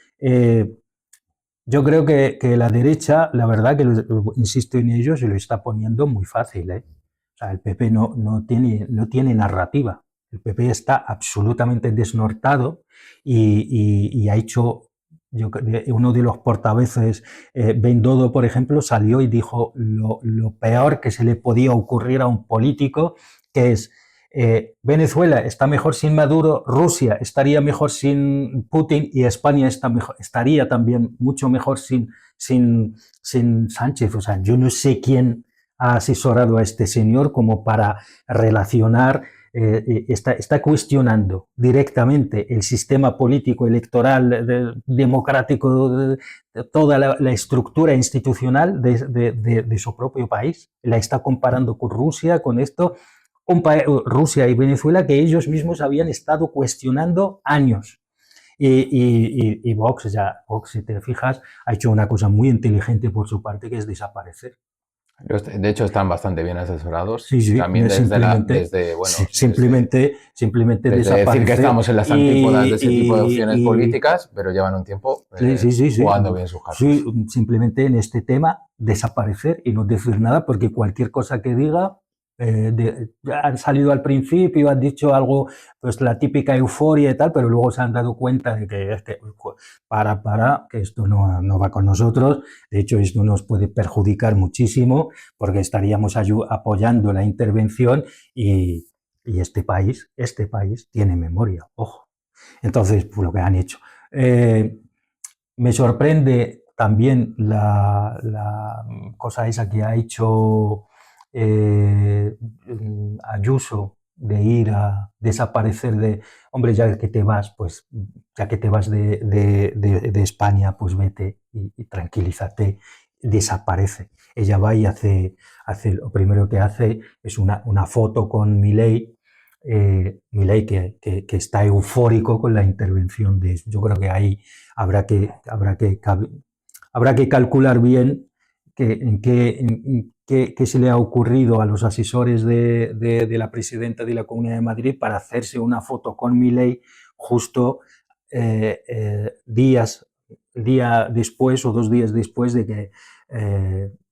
yo creo que la derecha, la verdad que insisto en ello, se lo está poniendo muy fácil. O sea, el PP no tiene narrativa. El PP está absolutamente desnortado y ha hecho... uno de los portavoces, Bendodo, por ejemplo, salió y dijo lo peor que se le podía ocurrir a un político, que es Venezuela está mejor sin Maduro, Rusia estaría mejor sin Putin y España estaría también mucho mejor sin Sánchez. O sea, yo no sé quién ha asesorado a este señor como para relacionar está cuestionando directamente el sistema político, electoral, democrático, toda la estructura institucional de su propio país. La está comparando con Rusia, con esto, Rusia y Venezuela, que ellos mismos habían estado cuestionando años. Y Vox, Vox, si te fijas, ha hecho una cosa muy inteligente por su parte, que es desaparecer. De hecho, están bastante bien asesorados. Sí, también simplemente desde desaparecer. decir que estamos en las antípodas de ese tipo de opciones políticas, pero llevan un tiempo jugando bien sus cartas. Sí, simplemente en este tema desaparecer y no decir nada, porque cualquier cosa que diga, han salido al principio, han dicho algo, pues la típica euforia y tal, pero luego se han dado cuenta de que que esto no va con nosotros. De hecho, esto nos puede perjudicar muchísimo, porque estaríamos apoyando la intervención y este país tiene memoria, ojo. Entonces, pues lo que han hecho. Me sorprende también la cosa esa que ha hecho Ayuso, de ir a desaparecer de, hombre, ya que te vas, pues ya que te vas de España, pues vete y tranquilízate, desaparece. Ella va y hace lo primero que hace es una foto con Milei, Milei que está eufórico con la intervención de eso. Yo creo que ahí habrá que calcular bien qué se le ha ocurrido a los asesores de la presidenta de la Comunidad de Madrid para hacerse una foto con Milei justo día después o 2 días después de que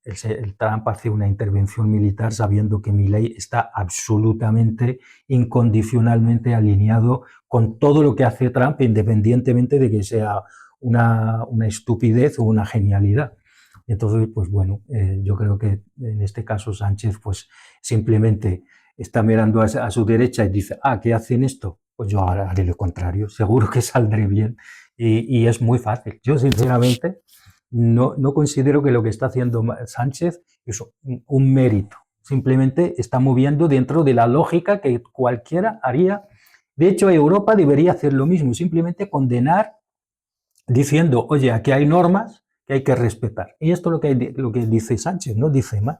el Trump hace una intervención militar, sabiendo que Milei está absolutamente, incondicionalmente alineado con todo lo que hace Trump, independientemente de que sea una estupidez o una genialidad. Entonces, pues bueno, yo creo que en este caso Sánchez pues simplemente está mirando a su derecha y dice, ¿qué hacen esto? Pues yo ahora haré lo contrario, seguro que saldré bien. Y es muy fácil. Yo sinceramente no considero que lo que está haciendo Sánchez es un mérito. Simplemente está moviendo dentro de la lógica que cualquiera haría. De hecho, Europa debería hacer lo mismo, simplemente condenar diciendo, oye, aquí hay normas que hay que respetar. Y esto es lo que dice Sánchez, no dice más.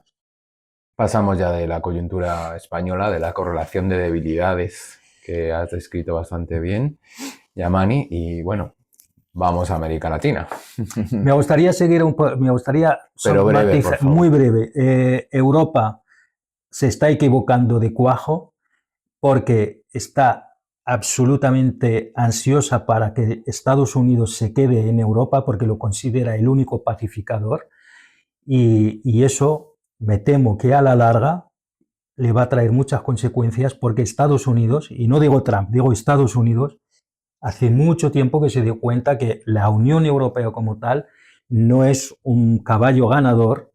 Pasamos ya de la coyuntura española, de la correlación de debilidades que has descrito bastante bien, Yamani, y bueno, vamos a América Latina. Me gustaría pero breve, por favor. Muy breve. Europa se está equivocando de cuajo porque está absolutamente ansiosa para que Estados Unidos se quede en Europa porque lo considera el único pacificador y eso me temo que a la larga le va a traer muchas consecuencias porque Estados Unidos, y no digo Trump, digo Estados Unidos, hace mucho tiempo que se dio cuenta que la Unión Europea como tal no es un caballo ganador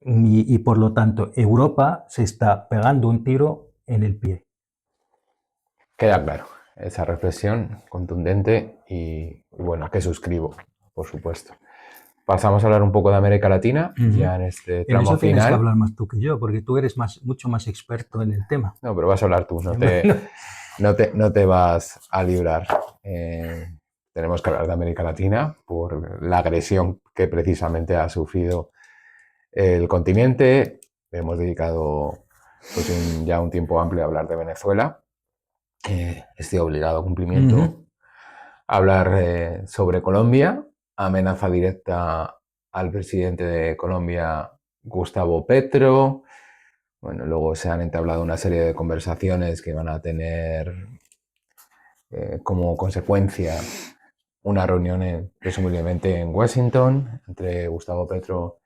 y por lo tanto Europa se está pegando un tiro en el pie. Queda claro esa reflexión contundente y bueno, que suscribo, por supuesto. Pasamos a hablar un poco de América Latina, ya en este tramo en eso final. Tienes que hablar más tú que yo, porque tú eres mucho más experto en el tema. No, pero vas a hablar tú, no te vas a librar. Tenemos que hablar de América Latina por la agresión que precisamente ha sufrido el continente. Hemos dedicado pues, ya un tiempo amplio a hablar de Venezuela. Estoy obligado a cumplimiento a hablar sobre Colombia, amenaza directa al presidente de Colombia, Gustavo Petro. Bueno, luego se han entablado una serie de conversaciones que van a tener como consecuencia una reunión presumiblemente en Washington entre Gustavo Petro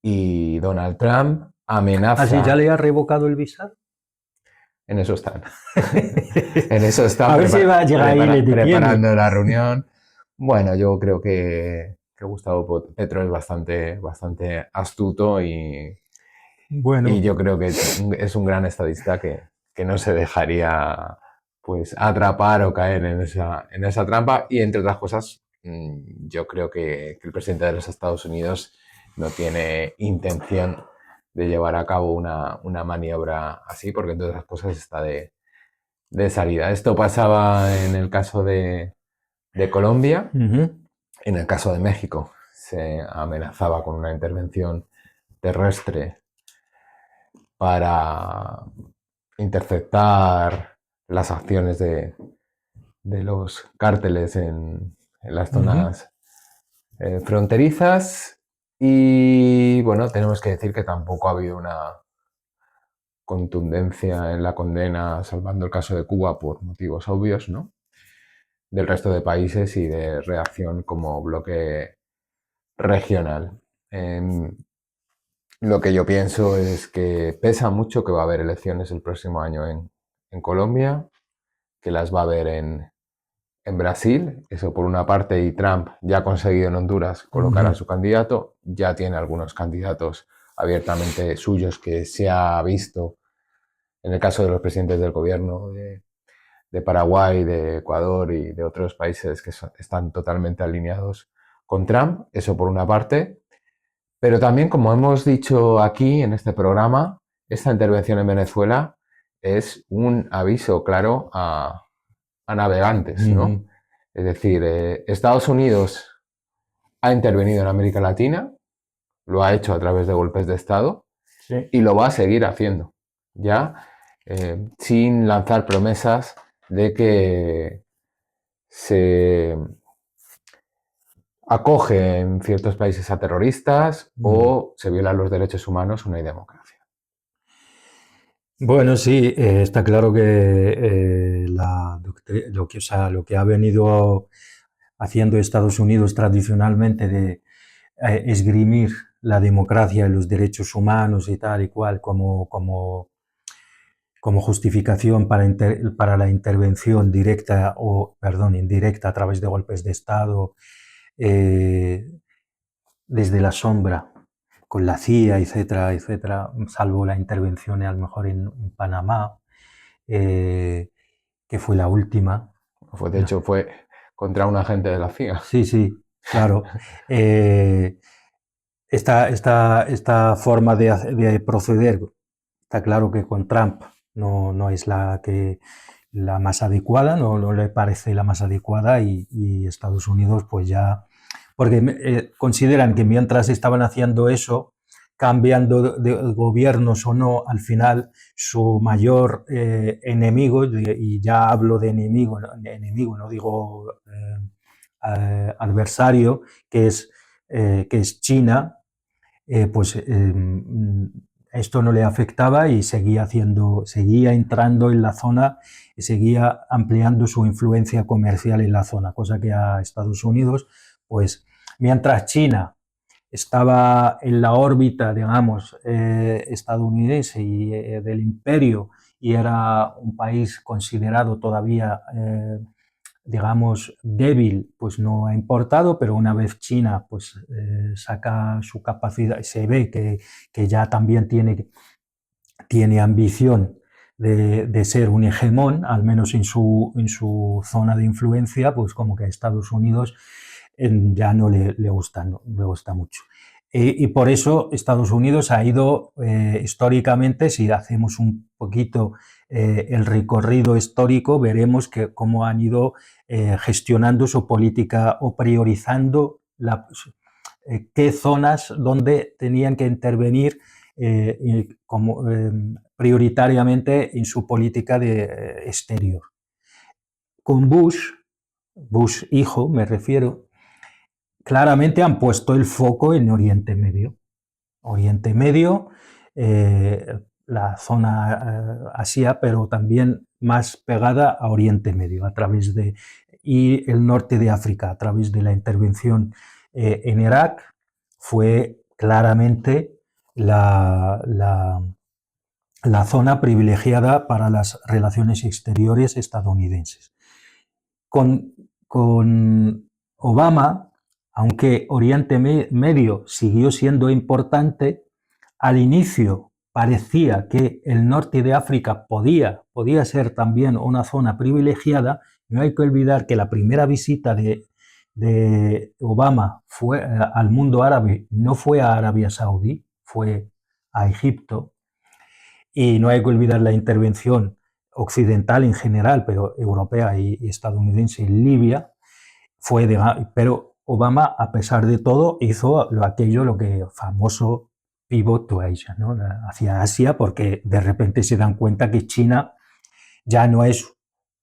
y Donald Trump. Amenaza. ¿Así ya le ha revocado el visado? En eso están. En eso están. A ver si va a llegar ahí y le detiene. Preparando la reunión. Bueno, yo creo que Gustavo Petro es bastante astuto y yo creo que es un gran estadista que no se dejaría pues atrapar o caer en esa trampa. Y entre otras cosas, yo creo que el presidente de los Estados Unidos no tiene intención de llevar a cabo una maniobra así, porque entre otras cosas está de salida. Esto pasaba en el caso de Colombia. En el caso de México se amenazaba con una intervención terrestre para interceptar las acciones de los cárteles en las zonas fronterizas. Y bueno, tenemos que decir que tampoco ha habido una contundencia en la condena, salvando el caso de Cuba por motivos obvios, ¿no?, del resto de países y de reacción como bloque regional. Lo que yo pienso es que pesa mucho que va a haber elecciones el próximo año en Colombia, que las va a haber en Brasil, eso por una parte, y Trump ya ha conseguido en Honduras colocar a su candidato, ya tiene algunos candidatos abiertamente suyos que se ha visto en el caso de los presidentes del gobierno de Paraguay, de Ecuador y de otros países que están totalmente alineados con Trump, eso por una parte. Pero también, como hemos dicho aquí en este programa, esta intervención en Venezuela es un aviso claro a navegantes, ¿no? Es decir, Estados Unidos ha intervenido en América Latina, lo ha hecho a través de golpes de Estado, sí, y lo va a seguir haciendo, ya sin lanzar promesas de que se acoge en ciertos países a terroristas o se violan los derechos humanos o no hay democracia. Bueno, sí, está claro que, lo que ha venido haciendo Estados Unidos tradicionalmente de esgrimir la democracia y los derechos humanos y tal y cual como justificación para la intervención directa o, perdón, indirecta a través de golpes de Estado, desde la sombra, con la CIA, etcétera, etcétera, salvo la intervención a lo mejor en Panamá, que fue la última. De hecho, fue contra un agente de la CIA. Sí, sí, claro. Esta forma de proceder, está claro que con Trump no es la más adecuada, no le parece la más adecuada y Estados Unidos pues ya, porque consideran que mientras estaban haciendo eso, cambiando de gobiernos o no, al final su mayor enemigo, y ya hablo de enemigo, no digo adversario, que es China, pues esto no le afectaba y seguía entrando en la zona y seguía ampliando su influencia comercial en la zona, cosa que a Estados Unidos, pues mientras China estaba en la órbita, digamos, estadounidense y del imperio y era un país considerado todavía digamos, débil, pues no ha importado, pero una vez China pues saca su capacidad, se ve que ya también tiene ambición de ser un hegemón, al menos en su zona de influencia, pues como que a Estados Unidos ya no le gusta, no le gusta mucho. Y por eso Estados Unidos ha ido históricamente, si hacemos un poquito el recorrido histórico, veremos que cómo han ido gestionando su política o priorizando qué zonas donde tenían que intervenir prioritariamente en su política exterior. Con Bush hijo me refiero, claramente han puesto el foco en Oriente Medio. Oriente Medio, la zona Asia, pero también más pegada a Oriente Medio, y el norte de África, a través de la intervención en Irak, fue claramente la zona privilegiada para las relaciones exteriores estadounidenses. Con Obama, aunque Oriente Medio siguió siendo importante, al inicio parecía que el norte de África podía ser también una zona privilegiada. No hay que olvidar que la primera visita de Obama al mundo árabe no fue a Arabia Saudí, fue a Egipto, y no hay que olvidar la intervención occidental en general, pero europea y estadounidense en Libia, pero Obama, a pesar de todo, hizo lo que famoso pivot to Asia, ¿no? Hacia Asia, porque de repente se dan cuenta que China ya no es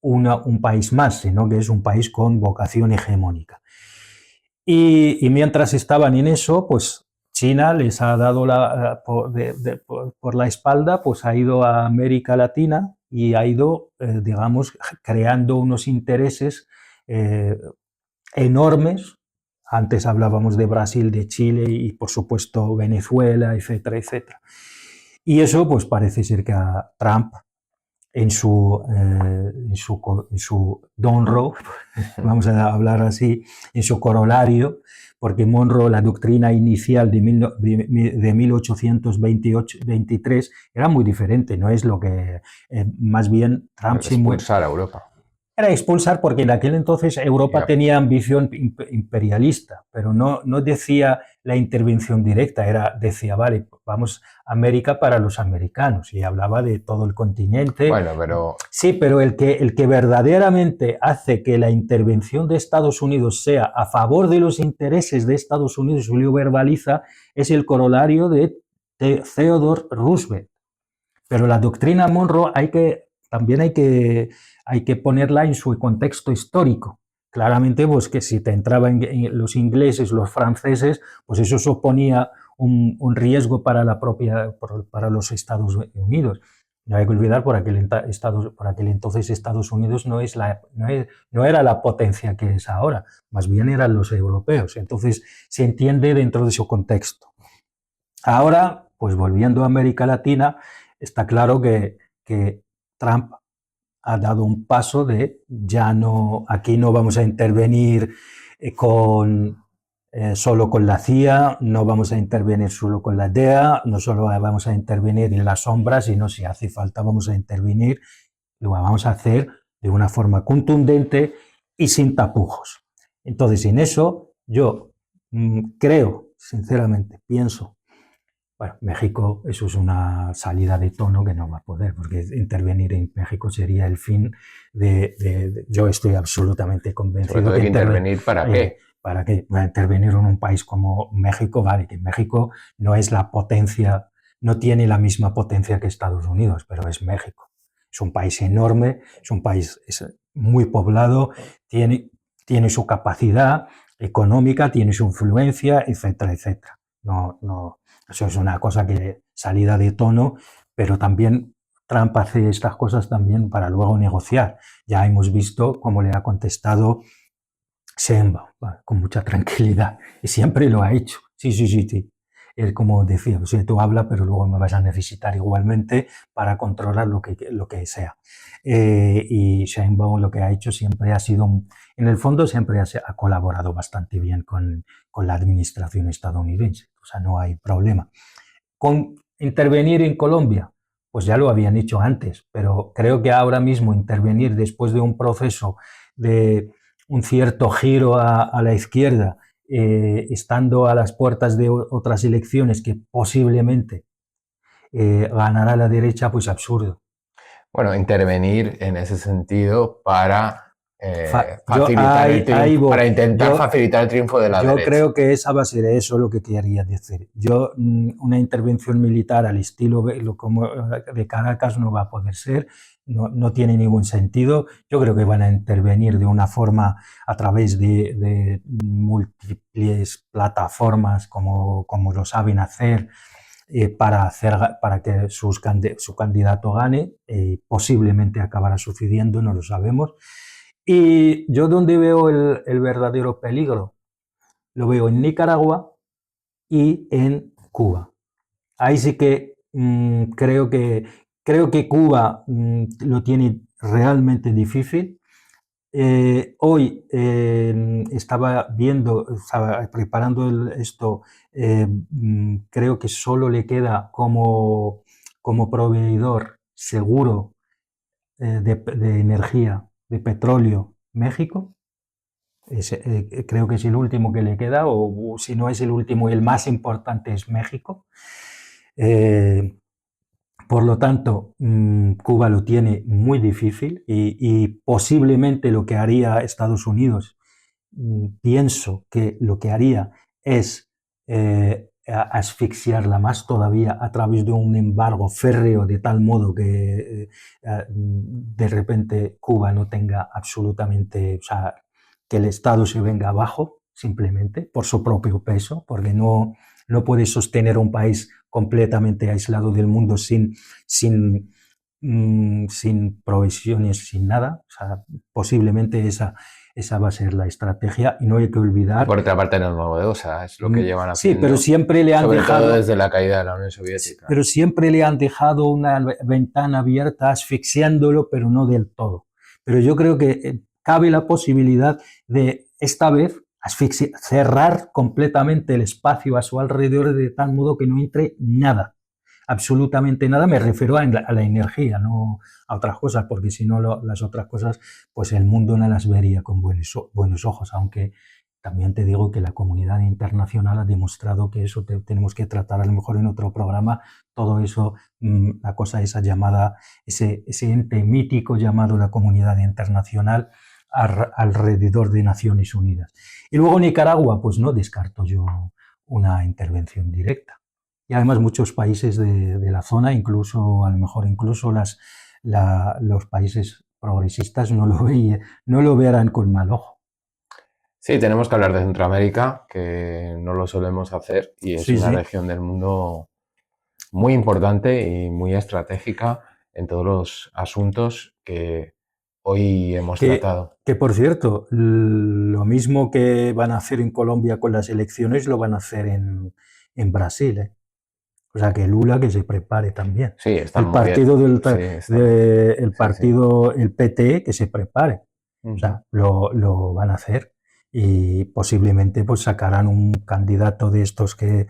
un país más, sino que es un país con vocación hegemónica. Y mientras estaban en eso, pues China les ha dado por la espalda, pues ha ido a América Latina y ha ido, digamos, creando unos intereses enormes. Antes hablábamos de Brasil, de Chile y, por supuesto, Venezuela, etcétera, etcétera. Y eso, pues parece ser que a Trump, en su Monroe, vamos a hablar así, en su corolario, porque Monroe, la doctrina inicial de 1823 era muy diferente, no es lo que, más bien Trump se mueve. Expulsar a Europa. Era expulsar porque en aquel entonces Europa tenía ambición imperialista, pero no decía la intervención directa, decía, vale, vamos a América para los americanos, y hablaba de todo el continente. Bueno, pero... Sí, pero el que verdaderamente hace que la intervención de Estados Unidos sea a favor de los intereses de Estados Unidos y lo verbaliza es el corolario de Theodore Roosevelt. Pero la doctrina Monroe también hay que ponerla en su contexto histórico. Claramente, pues que si te entraban los ingleses, los franceses, pues eso suponía un riesgo para los Estados Unidos. No hay que olvidar, por aquel entonces Estados Unidos no era la potencia que es ahora, más bien eran los europeos. Entonces se entiende dentro de su contexto. Ahora, pues volviendo a América Latina, está claro que Trump ha dado un paso de aquí no vamos a intervenir solo con la CIA, no vamos a intervenir solo con la DEA, no solo vamos a intervenir en las sombras, sino si hace falta vamos a intervenir, lo vamos a hacer de una forma contundente y sin tapujos. Entonces, en eso yo creo, sinceramente, pienso, bueno, México, eso es una salida de tono que no va a poder, porque intervenir en México sería el fin yo estoy absolutamente convencido. Sobre todo de que intervenir, ¿para qué? ¿Para qué? Para intervenir en un país como México, vale, que México no es la potencia, no tiene la misma potencia que Estados Unidos, pero es México. Es un país enorme, es un país muy poblado, tiene su capacidad económica, tiene su influencia, etcétera, etcétera. Eso es una cosa que salida de tono, pero también Trump hace estas cosas también para luego negociar. Ya hemos visto cómo le ha contestado Sheinbaum, con mucha tranquilidad, y siempre lo ha hecho. Sí. Él, como decía, o sea, tú hablas, pero luego me vas a necesitar igualmente para controlar lo que sea. Y Sheinbaum lo que ha hecho siempre ha sido, en el fondo siempre ha colaborado bastante bien con la administración estadounidense, o sea, no hay problema. Con intervenir en Colombia, pues ya lo habían hecho antes, pero creo que ahora mismo intervenir después de un proceso de un cierto giro a la izquierda, estando a las puertas de otras elecciones que posiblemente ganará la derecha, pues absurdo. Bueno, intervenir en ese sentido para facilitar el triunfo de la derecha. Yo creo que esa va a ser eso lo que quería decir. Una intervención militar al estilo como de Caracas no va a poder ser, no tiene ningún sentido. Yo creo que van a intervenir de una forma a través de múltiples plataformas como lo saben hacer, para que su candidato gane. Posiblemente acabará sucediendo, no lo sabemos. Y yo donde veo el verdadero peligro, lo veo en Nicaragua y en Cuba. Ahí sí que creo que Cuba lo tiene realmente difícil. Hoy estaba preparando esto, creo que solo le queda como proveedor seguro de energía, de petróleo, México. Creo que es el último que le queda, o si no es el último, el más importante es México. Por lo tanto, Cuba lo tiene muy difícil y posiblemente lo que haría Estados Unidos, pienso que lo que haría es asfixiarla más todavía a través de un embargo férreo, de tal modo que de repente Cuba no tenga absolutamente, o sea, que el Estado se venga abajo simplemente por su propio peso, porque no puede sostener un país completamente aislado del mundo sin provisiones, sin nada. O sea, posiblemente esa va a ser la estrategia y no hay que olvidar. Por otra parte, no es nuevo, o sea, es lo que llevan haciendo. Sí, pero siempre le han sobre dejado. Todo desde la caída de la Unión Soviética. Pero siempre le han dejado una ventana abierta, asfixiándolo, pero no del todo. Pero yo creo que cabe la posibilidad de, esta vez, cerrar completamente el espacio a su alrededor de tal modo que no entre nada, absolutamente nada. Me refiero a la energía, no a otras cosas, porque si no las otras cosas, pues el mundo no las vería con buenos ojos, aunque también te digo que la comunidad internacional ha demostrado que eso tenemos que tratar a lo mejor en otro programa, todo eso, la cosa esa llamada, ese ente mítico llamado la comunidad internacional, alrededor de Naciones Unidas. Y luego Nicaragua, pues no descarto yo una intervención directa. Y además muchos países de la zona, incluso a lo mejor incluso los países progresistas no lo verán con mal ojo. Sí, tenemos que hablar de Centroamérica, que no lo solemos hacer, y es una región del mundo muy importante y muy estratégica en todos los asuntos que hoy hemos tratado. Que por cierto, lo mismo que van a hacer en Colombia con las elecciones, lo van a hacer en Brasil, ¿eh? O sea, que Lula que se prepare también. Sí, está el partido bien. El PT que se prepare. O sea, lo van a hacer y posiblemente pues sacarán un candidato de estos que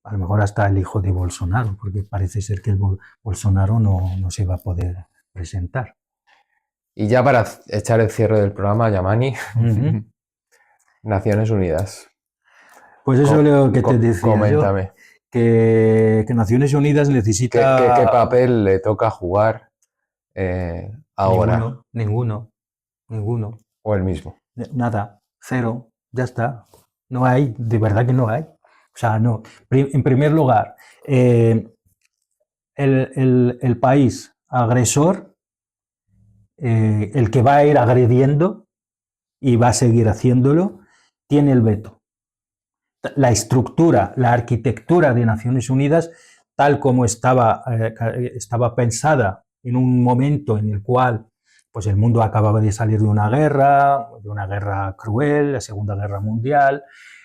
a lo mejor hasta el hijo de Bolsonaro, porque parece ser que el Bolsonaro no se va a poder presentar. Y ya para echar el cierre del programa, Yamani, Naciones Unidas. Pues eso es lo que te decía. Coméntame. Yo, que Naciones Unidas necesita... ¿Qué papel le toca jugar ahora? Ninguno. ¿O el mismo? Nada, cero, ya está. No hay, de verdad que no hay. O sea, no. En primer lugar, el país agresor, el que va a ir agrediendo y va a seguir haciéndolo, tiene el veto. La estructura, la arquitectura de Naciones Unidas, tal como estaba pensada en un momento en el cual pues el mundo acababa de salir de una guerra cruel, la Segunda Guerra Mundial.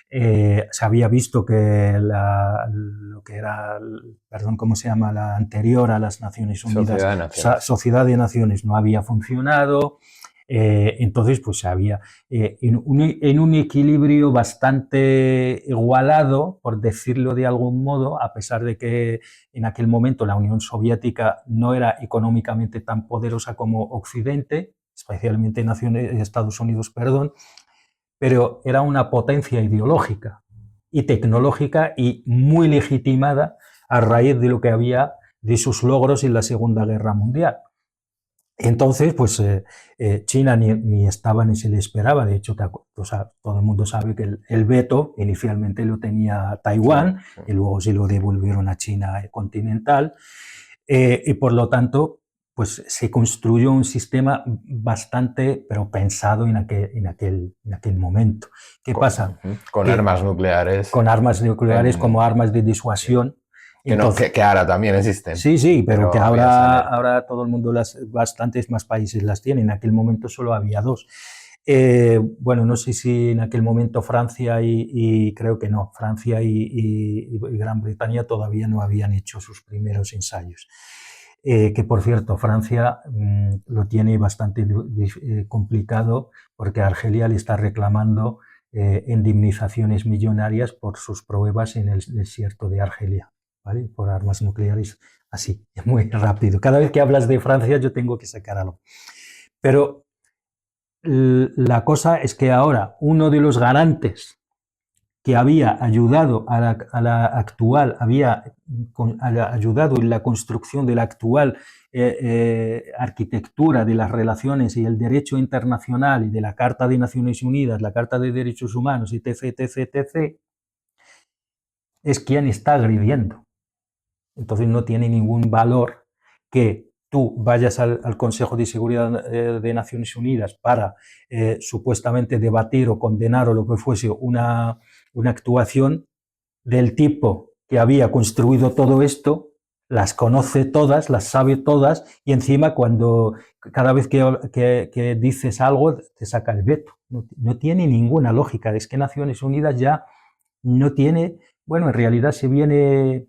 Se había visto que lo que era, ¿cómo se llama? La anterior a las Naciones Unidas, Sociedad de Naciones, no había funcionado. Entonces, pues había en un equilibrio bastante igualado, por decirlo de algún modo, a pesar de que en aquel momento la Unión Soviética no era económicamente tan poderosa como Occidente, especialmente Estados Unidos, pero era una potencia ideológica y tecnológica y muy legitimada a raíz de lo que había de sus logros en la Segunda Guerra Mundial. Entonces, pues China ni estaba ni se le esperaba. De hecho, todo el mundo sabe que el veto inicialmente lo tenía Taiwán, y luego se lo devolvieron a China continental. Y por lo tanto, pues se construyó un sistema bastante, pero pensado en aquel momento. ¿Qué pasa? Con armas nucleares. Con armas nucleares como armas de disuasión. Que ahora también existen. Sí, pero que ahora todo el mundo, bastantes más países las tienen. En aquel momento solo había dos. Bueno, no sé si en aquel momento Francia y creo que no, Francia y Gran Bretaña todavía no habían hecho sus primeros ensayos. Que por cierto, Francia lo tiene bastante complicado porque Argelia le está reclamando indemnizaciones millonarias por sus pruebas en el desierto de Argelia. ¿Vale? Por armas nucleares, así, muy rápido. Cada vez que hablas de Francia yo tengo que sacar algo. Pero la cosa es que ahora uno de los garantes que había ayudado a la actual, ayudado en la construcción de la actual arquitectura de las relaciones y el derecho internacional y de la Carta de Naciones Unidas, la Carta de Derechos Humanos, etc., etc., etc., es quien está agrediendo. Entonces no tiene ningún valor que tú vayas al Consejo de Seguridad de Naciones Unidas para supuestamente debatir o condenar o lo que fuese una actuación del tipo que había construido todo esto, las conoce todas, las sabe todas, y encima cada vez que dices algo te saca el veto. No tiene ninguna lógica. Es que Naciones Unidas ya no tiene, bueno, en realidad se viene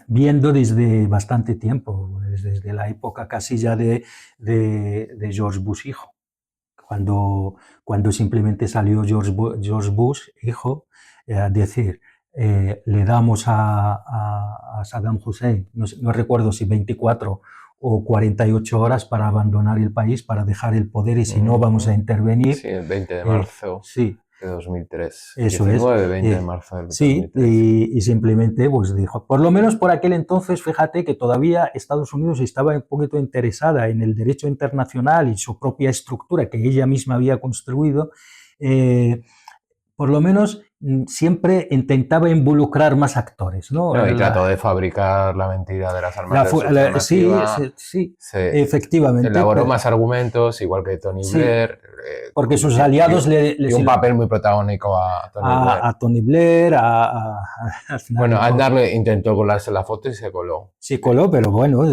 viendo desde bastante tiempo, desde la época casi ya de George Bush hijo, cuando simplemente salió George Bush hijo a decir, le damos a Saddam Hussein, no recuerdo si 24 o 48 horas para abandonar el país, para dejar el poder, y si no vamos a intervenir. Sí, el 20 de marzo. Sí. De 2003. Eso 19, es. 20 de marzo del 2003. Sí, y simplemente pues dijo, por lo menos por aquel entonces, fíjate que todavía Estados Unidos estaba un poquito interesada en el derecho internacional y su propia estructura que ella misma había construido. Por lo menos siempre intentaba involucrar más actores, ¿no? No, y trató de fabricar la mentira de las armas de destrucción masiva. Sí, efectivamente. Elaboró más argumentos, igual que Tony Blair. Porque sus aliados y un papel muy protagónico a Tony Blair. Bueno, Aznar intentó colarse la foto y se coló. Se coló, pero bueno,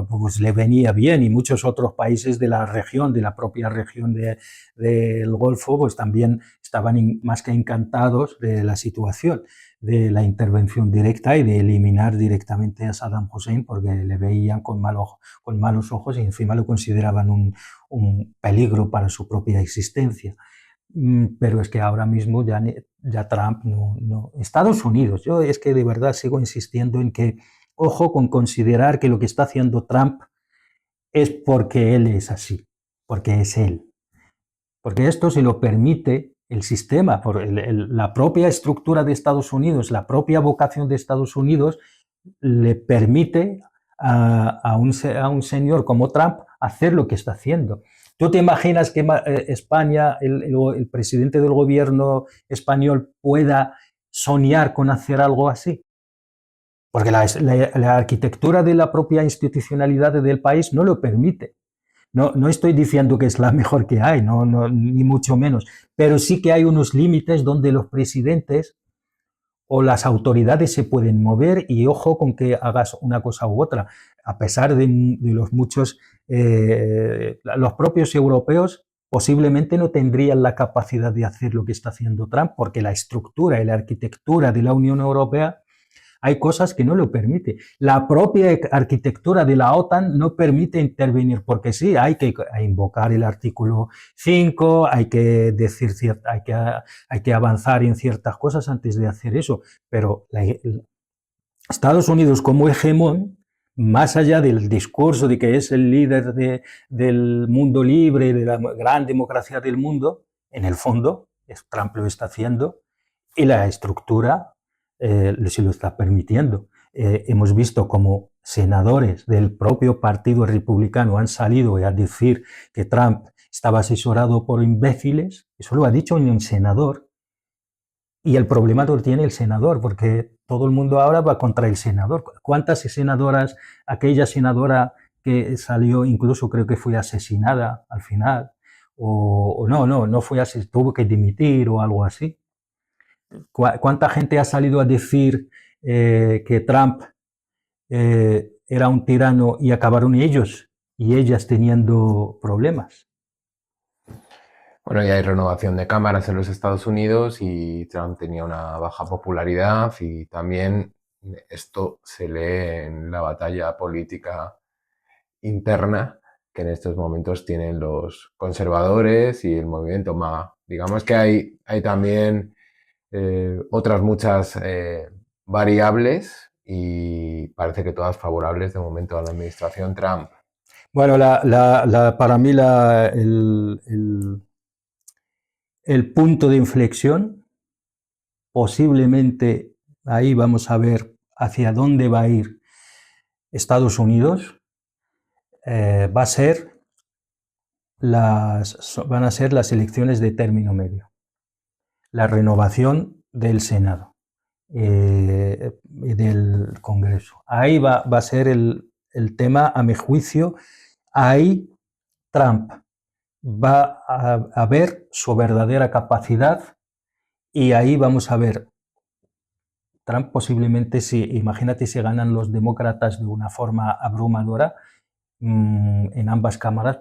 pues le venía bien, y muchos otros países de la región, de la propia región del Golfo, pues también estaban más que encantados de la situación, de la intervención directa y de eliminar directamente a Saddam Hussein, porque le veían con malos ojos y encima lo consideraban un peligro para su propia existencia. Pero es que ahora mismo ya Trump no. Estados Unidos, yo es que de verdad sigo insistiendo en que ojo con considerar que lo que está haciendo Trump es porque él es así, porque es él. Porque esto se lo permite el sistema, la propia estructura de Estados Unidos, la propia vocación de Estados Unidos, le permite a un señor como Trump hacer lo que está haciendo. ¿Tú te imaginas que España, el presidente del gobierno español, pueda soñar con hacer algo así? Porque la arquitectura de la propia institucionalidad del país no lo permite. No estoy diciendo que es la mejor que hay, ni mucho menos, pero sí que hay unos límites donde los presidentes o las autoridades se pueden mover, y ojo con que hagas una cosa u otra. A pesar de los muchos, los propios europeos posiblemente no tendrían la capacidad de hacer lo que está haciendo Trump, porque la estructura y la arquitectura de la Unión Europea hay cosas que no lo permite. La propia arquitectura de la OTAN no permite intervenir, porque sí, hay que invocar el artículo 5, hay que decir hay que avanzar en ciertas cosas antes de hacer eso, pero Estados Unidos como hegemón, más allá del discurso de que es el líder del mundo libre, de la gran democracia del mundo, en el fondo, Trump lo está haciendo, y la estructura se lo está permitiendo. Hemos visto como senadores del propio Partido Republicano han salido a decir que Trump estaba asesorado por imbéciles. Eso lo ha dicho un senador. Y el problema lo tiene el senador, porque todo el mundo ahora va contra el senador. ¿Cuántas senadoras, aquella senadora que salió, incluso creo que fue asesinada al final, o no fue asesinada, tuvo que dimitir o algo así? ¿Cuánta gente ha salido a decir que Trump era un tirano y acabaron ellos y ellas teniendo problemas? Bueno, ya hay renovación de cámaras en los Estados Unidos y Trump tenía una baja popularidad, y también esto se lee en la batalla política interna que en estos momentos tienen los conservadores y el movimiento MAGA. Digamos que hay también otras muchas variables, y parece que todas favorables de momento a la administración Trump. Bueno, para mí el punto de inflexión posiblemente ahí vamos a ver hacia dónde va a ir Estados Unidos, van a ser las elecciones de término medio, la renovación del Senado y del Congreso. Ahí va a ser el tema, a mi juicio. Ahí Trump va a ver su verdadera capacidad y ahí vamos a ver Trump posiblemente, imagínate si ganan los demócratas de una forma abrumadora, en ambas cámaras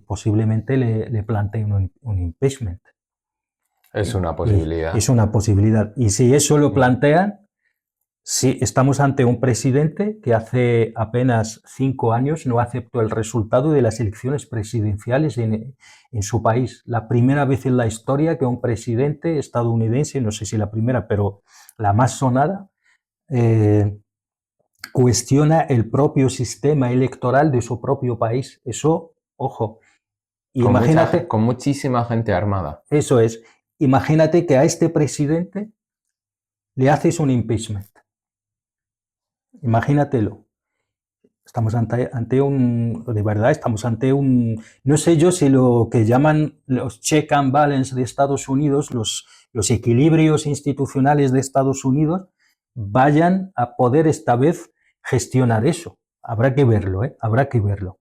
posiblemente le planteen un impeachment. Es una posibilidad. Es una posibilidad. Y si eso lo plantean, sí, estamos ante un presidente que hace apenas 5 años no aceptó el resultado de las elecciones presidenciales en su país. La primera vez en la historia que un presidente estadounidense, no sé si la primera, pero la más sonada, cuestiona el propio sistema electoral de su propio país. Eso, ojo, imagínate. Con muchísima gente armada. Eso es. Imagínate que a este presidente le haces un impeachment. Imagínatelo. Estamos ante un, de verdad, estamos ante un, no sé yo si lo que llaman los check and balance de Estados Unidos, los equilibrios institucionales de Estados Unidos, vayan a poder esta vez gestionar eso. Habrá que verlo, habrá que verlo.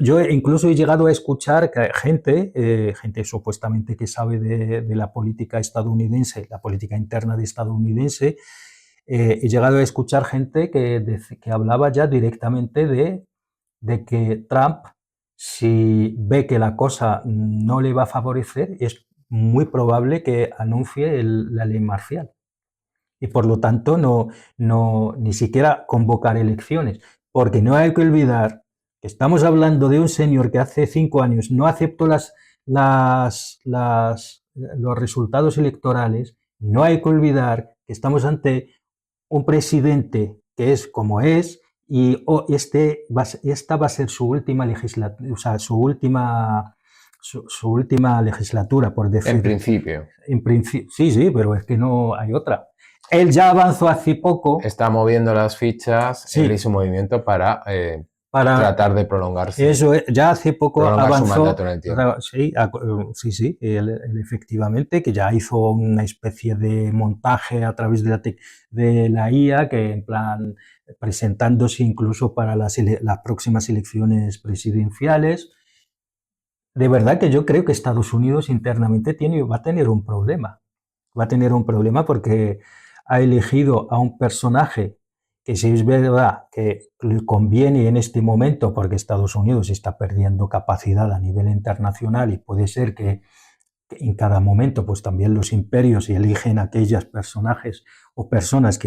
Yo incluso he llegado a escuchar que gente supuestamente que sabe de la política estadounidense, la política interna de estadounidense, he llegado a escuchar gente que hablaba ya directamente de que Trump, si ve que la cosa no le va a favorecer, es muy probable que anuncie la ley marcial. Y por lo tanto ni siquiera convocar elecciones. Porque no hay que olvidar que estamos hablando de un señor que hace 5 años no aceptó los resultados electorales. No hay que olvidar que estamos ante un presidente que es como es y esta va a ser su última legislatura, o sea, su última legislatura, por decir. En principio. Sí, pero es que no hay otra. Él ya avanzó hace poco. Está moviendo las fichas, sí, él y su movimiento para tratar de prolongarse. Eso es, ya hace poco avanzó. Su mandato en el tiempo. Sí, él efectivamente, que ya hizo una especie de montaje a través de la IA, que en plan presentándose incluso para las próximas elecciones presidenciales. De verdad que yo creo que Estados Unidos internamente va a tener un problema. Va a tener un problema porque ha elegido a un personaje que, si es verdad que le conviene en este momento, porque Estados Unidos está perdiendo capacidad a nivel internacional y puede ser que en cada momento pues también los imperios eligen aquellos personajes o personas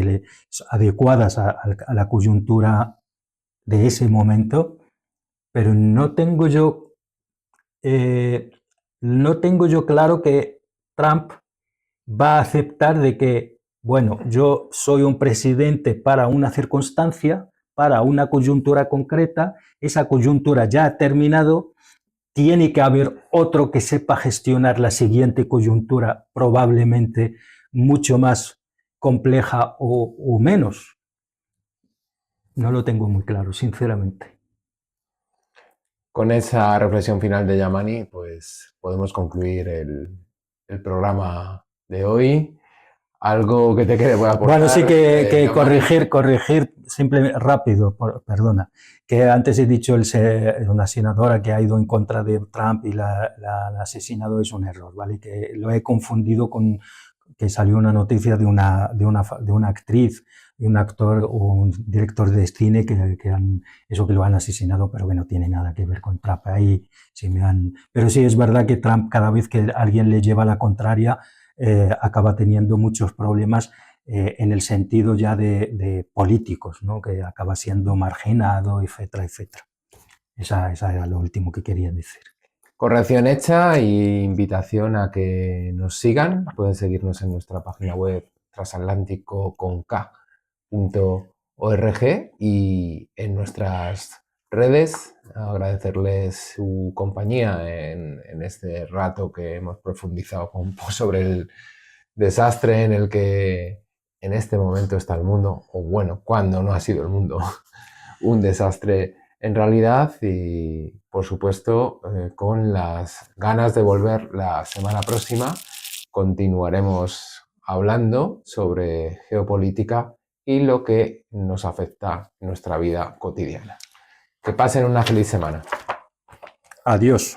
adecuadas a la coyuntura de ese momento, pero no tengo yo claro que Trump va a aceptar de que, bueno, yo soy un presidente para una circunstancia, para una coyuntura concreta, esa coyuntura ya ha terminado, tiene que haber otro que sepa gestionar la siguiente coyuntura, probablemente mucho más compleja o menos. No lo tengo muy claro, sinceramente. Con esa reflexión final de Yamani, pues podemos concluir el programa de hoy. ¿Algo que te quede por aportar? Bueno, sí que corregir simplemente rápido, perdona, que antes he dicho una senadora que ha ido en contra de Trump y la asesinado, es un error, ¿vale? Que lo he confundido con que salió una noticia de una actriz, de un actor o un director de cine que lo han asesinado, pero que no tiene nada que ver con Trump. Ahí pero sí es verdad que Trump, cada vez que alguien le lleva la contraria, acaba teniendo muchos problemas en el sentido ya de políticos, ¿no? Que acaba siendo marginado, etcétera, etcétera. Esa era lo último que quería decir. Corrección hecha y invitación a que nos sigan. Pueden seguirnos en nuestra página web transatlántico.org y en nuestras redes. Agradecerles su compañía en este rato que hemos profundizado un poco sobre desastre en el que en este momento está el mundo, o bueno, cuando no ha sido el mundo un desastre en realidad, y por supuesto con las ganas de volver la semana próxima continuaremos hablando sobre geopolítica y lo que nos afecta en nuestra vida cotidiana. Que pasen una feliz semana. Adiós.